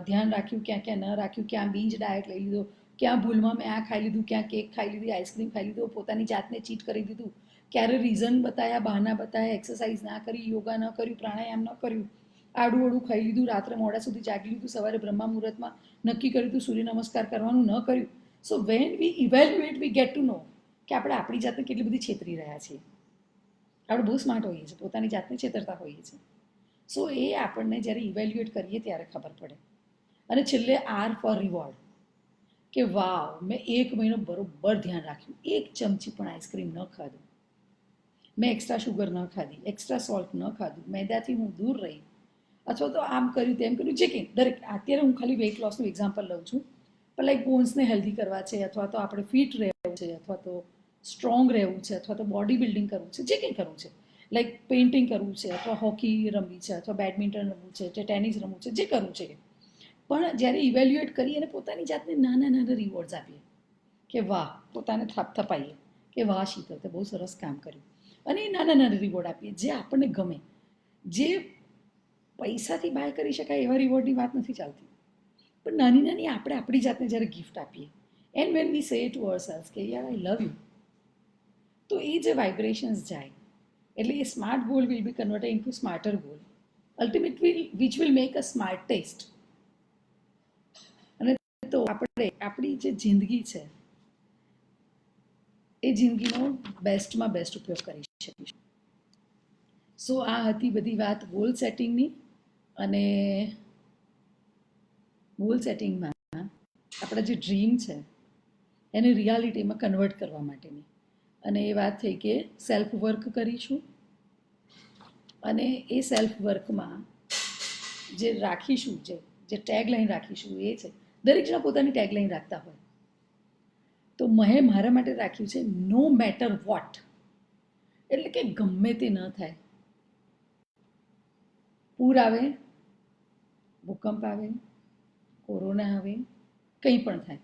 ધ્યાન રાખ્યું, ક્યાં ક્યાં ન રાખ્યું, ક્યાં બીંજ ડાયટ લઈ લીધો, ક્યાં ભૂલમાં મેં આ ખાઈ લીધું, ક્યાં કેક ખાઈ લીધી, આઈસ્ક્રીમ ખાઈ લીધું, પોતાની જાતને ચીટ કરી દીધું, ક્યારે રીઝન બતાવ્યા, બહાના બતાવ્યા, એક્સરસાઇઝ ના કરી, યોગા ન કર્યું, પ્રાણાયામ ન કર્યું, આડું આડું ખાઈ લીધું, રાત્રે મોડા સુધી જાગી લીધું, સવારે બ્રહ્મા મુહૂર્તમાં નક્કી કર્યું હતું સૂર્ય નમસ્કાર કરવાનું ન કર્યું. So when we evaluate we get to know કે આપણે આપણી જાતને કેટલી બધી છેતરી રહ્યા છીએ. આપણે બહુ સ્માર્ટ હોઈએ છીએ, પોતાની જાતને છેતરતા હોઈએ છીએ. સો એ આપણને જ્યારે ઇવેલ્યુએટ કરીએ ત્યારે ખબર પડે. અને છેલ્લે આર ફોર રિવોર્ડ, કે વાવ મેં 1 મહિનો બરોબર ધ્યાન રાખ્યું, 1 ચમચી પણ આઈસ્ક્રીમ ન ખાધું, મેં એક્સ્ટ્રા શુગર ન ખાધી, એક્સ્ટ્રા સોલ્ટ ન ખાધું, મેદાથી હું દૂર રહી, અથવા તો આમ કર્યું તેમ કર્યું, જે કંઈ દરેક. અત્યારે હું ખાલી વેઇટ લોસનું એક્ઝામ્પલ લઉં છું, પણ લાઈક બોન્સને હેલ્ધી કરવા છે, અથવા તો આપણે ફિટ રહેવું છે, અથવા તો સ્ટ્રોંગ રહેવું છે, અથવા તો બોડી બિલ્ડિંગ કરવું છે, જે કંઈ કરવું છે, લાઈક પેઇન્ટિંગ કરવું છે, અથવા હોકી રમવી છે, અથવા બેડમિન્ટન રમવું છે, જે ટેનિસ રમવું છે, જે કરવું છે. પણ જ્યારે ઇવેલ્યુએટ કરીએ અને પોતાની જાતને નાના નાના રિવોર્ડ્સ આપીએ, કે વાહ, પોતાને થપાઈએ કે વાહ શીતલ તે બહુ સરસ કામ કર્યું, અને એ નાના નાના રિવોર્ડ આપીએ જે આપણને ગમે. જે પૈસાથી બાય કરી શકાય એવા રિવોર્ડની વાત નથી ચાલતી, પણ નાની નાની આપણે આપણી જાતને જ્યારે ગિફ્ટ આપીએ, એન્ડ વેન વી સે ટુ અવરસેલ્વ્સ કે યાર આઈ લવ યુ, તો એ જે વાઇબ્રેશન્સ જાય, એટલે એ smart goal will be converted in to smarter goal, ultimately which will make a smart test. અને તો આપણે આપણી જે જિંદગી છે એ જિંદગીનો બેસ્ટમાં બેસ્ટ ઉપયોગ કરી શકીશું. સો આ હતી બધી વાત ગોલ સેટિંગની, અને ગોલ સેટિંગમાં આપણા જે ડ્રીમ છે એને રિયાલિટીમાં કન્વર્ટ કરવા માટેની. અને એ વાત થઈ કે સેલ્ફ વર્ક કરીશું, અને એ સેલ્ફ વર્કમાં જે રાખીશું, જે ટેગ લાઈન રાખીશું એ છે, દરેક જણા પોતાની ટેગ લાઈન રાખતા હોય, તો મેં મારા માટે રાખ્યું છે નો મેટર વોટ. એટલે કે ગમે તે ન થાય, પૂર આવે, ભૂકંપ આવે, કોરોના આવે, કંઈ પણ થાય,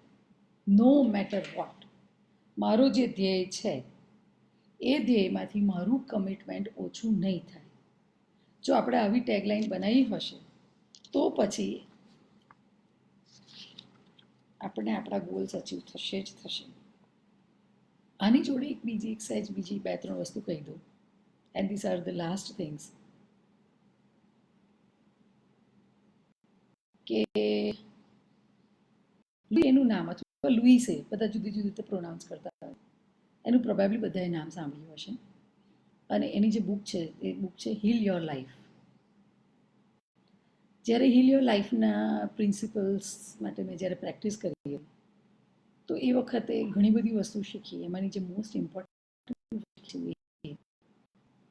નો મેટર વોટ, મારો જે ધ્યેય છે એ ધ્યેયમાંથી મારું કમિટમેન્ટ ઓછું નહીં થાય. જો આપણે આવી ટેગલાઇન બનાવી હશે તો પછી આપણને આપણા ગોલ્સ અચીવ થશે જ થશે. આની જોડે એક સહેજ બીજી 2-3 વસ્તુ કહી દઉં, and this are the last things. કે એનું નામ અથવા લુઈસે, બધા જુદી જુદી રીતે પ્રોનાઉન્સ કરતા હોય, એનું પ્રોબેબલી બધાએ નામ સાંભળ્યું હશે. અને એની જે બુક છે એ બુક છે હીલ યોર લાઈફ. જ્યારે હીલ યોર લાઈફના પ્રિન્સિપલ્સ માટે મેં જ્યારે પ્રેક્ટિસ કરી તો એ વખતે ઘણી બધી વસ્તુ શીખી. એમાંની જે મોસ્ટ ઇમ્પોર્ટન્ટ છે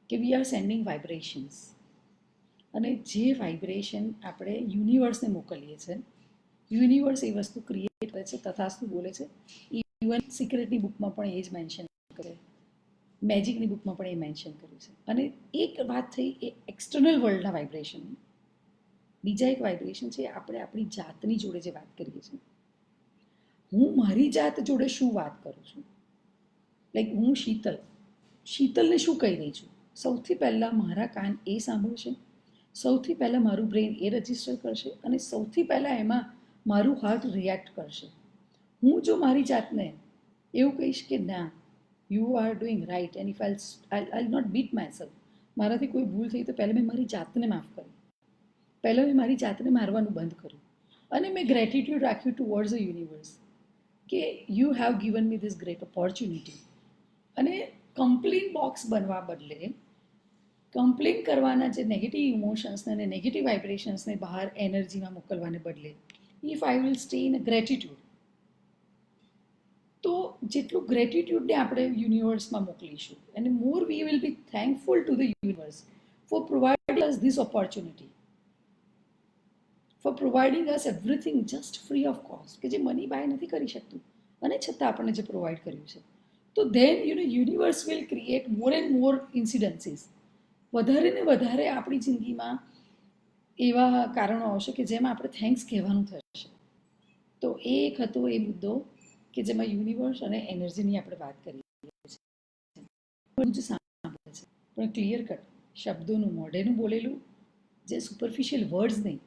કે વી આર સેન્ડિંગ વાઇબ્રેશન્સ, અને જે વાઇબ્રેશન આપણે યુનિવર્સને મોકલીએ છીએ, યુનિવર્સ એ વસ્તુ ક્રિએટ કરે છે, તથાસ્તુ બોલે છે. ઇવન સિક્રેટની બુકમાં પણ એ જ મેન્શન કરે, મેજિકની બુકમાં પણ એ મેન્શન કર્યું છે. અને એક વાત થઈ એ એક્સટર્નલ વર્લ્ડના વાઇબ્રેશનની. બીજા એક વાઇબ્રેશન છે આપણે આપણી જાતની જોડે જે વાત કરીએ છીએ. હું મારી જાત જોડે શું વાત કરું છું, લાઈક હું શીતલને શું કહી રહી છું, સૌથી પહેલાં મારા કાન એ સાંભળશે, સૌથી પહેલાં મારું બ્રેઇન એ રજિસ્ટર કરશે, અને સૌથી પહેલાં એમાં મારું હાર્ટ રિએક્ટ કરશે. હું જો મારી જાતને એવું કહીશ કે ના, you are doing right and if I not beat myself, મારાથી કોઈ ભૂલ થઈ તો પહેલાં મેં મારી જાતને માફ કરી, પહેલાં મેં મારી જાતને મારવાનું બંધ કર્યું, અને મેં ગ્રેટિટ્યૂડ રાખ્યું ટુવર્ડ્સ ધ યુનિવર્સ કે you have given me this great opportunity. અને કમ્પ્લેન બોક્સ બનવા બદલે કમ્પ્લેન કરવાના જે નેગેટિવ ઇમોશન્સને અને નેગેટિવ વાઇબ્રેશન્સને બહાર એનર્જીમાં મોકલવાને બદલે if I will stay in gratitude, તો જેટલું ગ્રેટિટ્યૂડને આપણે યુનિવર્સમાં મોકલીશું અને more we will be thankful to the universe for providing us this opportunity, for providing us everything just free of cost, કે જે મની બાય નથી કરી શકતું અને છતાં આપણને જે પ્રોવાઈડ કર્યું છે. તો then universe will create more and more incidences. વધારે ને વધારે આપણી જિંદગીમાં એવા કારણો આવશે કે જેમાં આપણે થેન્ક્સ કહેવાનું થશે. તો એ એક હતો એ મુદ્દો કે જેમાં યુનિવર્સ અને એનર્જીની આપણે વાત કરીએ છીએ. સાંભળે છે પણ ક્લિયર કટ શબ્દોનું, મોઢેનું બોલેલું, જે સુપરફિશિયલ વર્ડ્સ નહીં,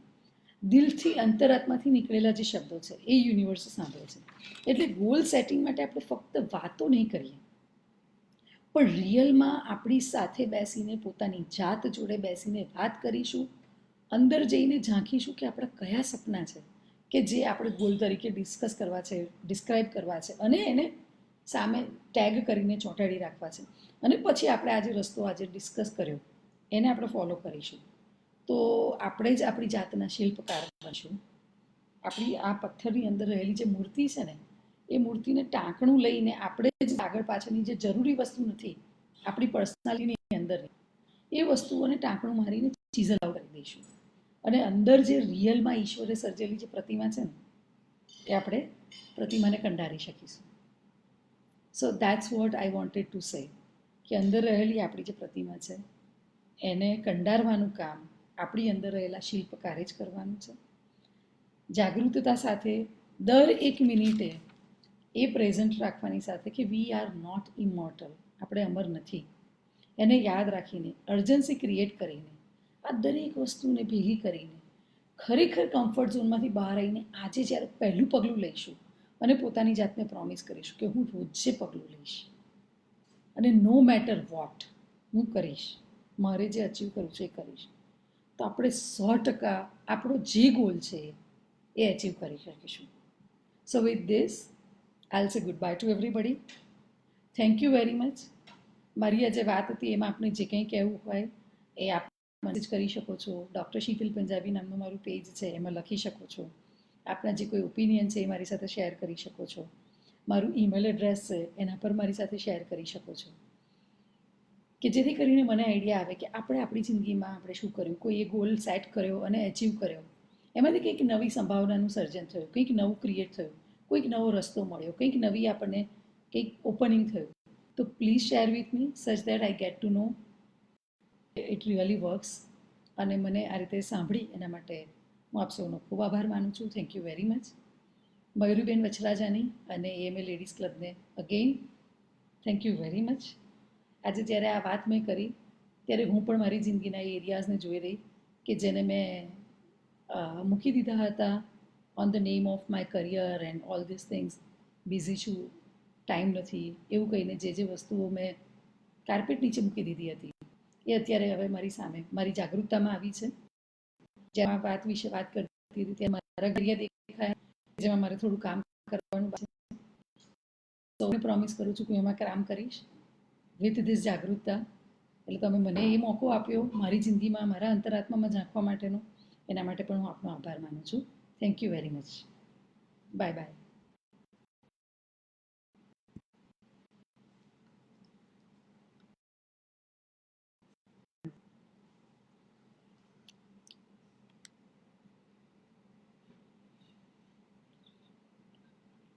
દિલથી અંતરાત્માથી નીકળેલા જે શબ્દો છે એ યુનિવર્સ સાંભળે છે. એટલે ગોલ સેટિંગ માટે આપણે ફક્ત વાતો નહીં કરીએ, પણ રિયલમાં આપણી સાથે બેસીને પોતાની જાત જોડે બેસીને વાત કરીશું, અંદર જઈને ઝાંખીશું કે આપણા કયા સપના છે કે જે આપણે ગોલ તરીકે ડિસ્કસ કરવા છે, ડિસ્ક્રાઇબ કરવા છે, અને એને સામે ટેગ કરીને ચોંટાડી રાખવા છે. અને પછી આપણે આજે રસ્તો આજે ડિસ્કસ કર્યો એને આપણે ફોલો કરીશું, તો આપણે જ આપણી જાતના શિલ્પકાર બનશું. આપણી આ પથ્થરની અંદર રહેલી જે મૂર્તિ છે ને, એ મૂર્તિને ટાંકણું લઈને આપણે જ આગળ પાછળની જે જરૂરી વસ્તુ નથી આપણી પર્સનાલિટીની અંદર, એ વસ્તુઓને ટાંકણું મારીને ચીઝલ આઉટ કરી દઈશું. અને અંદર જે રિયલમાં ઈશ્વરે સર્જેલી જે પ્રતિમા છે ને, એ આપણે પ્રતિમાને કંડારી શકીશું. સો that's what I wanted to say, કે અંદર રહેલી આપણી જે પ્રતિમા છે એને કંડારવાનું કામ આપણી અંદર રહેલા શિલ્પકારે જ કરવાનું છે. જાગૃતતા સાથે દર એક મિનિટે એ પ્રેઝન્ટ રાખવાની સાથે કે વી આર નોટ ઇમોર્ટલ, આપણે અમર નથી, એને યાદ રાખીને, અર્જન્સી ક્રિએટ કરીને, આ દરેક વસ્તુને ભેગી કરીને ખરેખર કમ્ફર્ટ ઝોનમાંથી બહાર આવીને આજે જ્યારે પહેલું પગલું લઈશું અને પોતાની જાતને પ્રોમિસ કરીશું કે હું રોજે પગલું લઈશ અને નો મેટર વોટ હું કરીશ, મારે જે અચીવ કરવું છે એ કરીશ, તો આપણે 100% આપણો જે ગોલ છે એ અચીવ કરી શકીશું. સો વિથ ધીસ આઈલ સે good bye two everybody. Thank you very much. મારી આ જે વાત હતી એમાં આપણે જે કંઈ કહેવું હોય એ આપ મેસેજ કરી શકો છો. ડૉક્ટર શીતલ પંજાબી નામનું મારું પેજ છે, એમાં લખી શકો છો. આપના જે કોઈ ઓપિનિયન છે એ મારી સાથે શેર કરી શકો છો. મારું ઈમેલ એડ્રેસ છે, એના પર મારી સાથે શેર કરી શકો છો, કે જેથી કરીને મને આઈડિયા આવે કે આપણે આપણી જિંદગીમાં આપણે શું કર્યું, કોઈએ ગોલ સેટ કર્યો અને અચીવ કર્યો, એમાંથી કંઈક નવી સંભાવનાનું સર્જન થયું, કંઈક નવું ક્રિએટ થયું, કોઈક નવો રસ્તો મળ્યો, કંઈક નવી આપણને કંઈક ઓપનિંગ થયું. તો please share with me such that I get to know it really works. અને મને આ રીતે સાંભળી એના માટે હું આપ સૌનો ખૂબ આભાર માનું છું. Thank you very much. Mayuriben Vachrajani અને એએમએ લેડીઝ ક્લબને again thank you very much. આજે જ્યારે આ વાત મેં કરી ત્યારે હું પણ મારી જિંદગીના એ એરિયાઝને જોઈ રહી કે જેને મેં મૂકી દીધા હતા on the name of my career and all this things. Busy છું, ટાઈમ નથી, એવું કહીને જે વસ્તુઓ મેં કાર્પેટ નીચે મૂકી દીધી હતી એ અત્યારે હવે મારી સામે મારી જાગૃતતામાં આવી છે. જેમાં આ વાત વિશે વાત કરતી હતી ત્યાં મારા ઘડિયા દેખાયા જેમાં મારે થોડું કામ કરવાનું છે. સૌને પ્રોમિસ કરું છું કે હું એમાં કામ કરીશ વિથ ધીસ જાગૃતતા. એટલે તમે મને એ મોકો આપ્યો મારી જિંદગીમાં મારા અંતરાત્મામાં ઝાંખવા માટેનો, એના માટે પણ હું આપનો આભાર માનું છું. Thank you very much. Bye bye.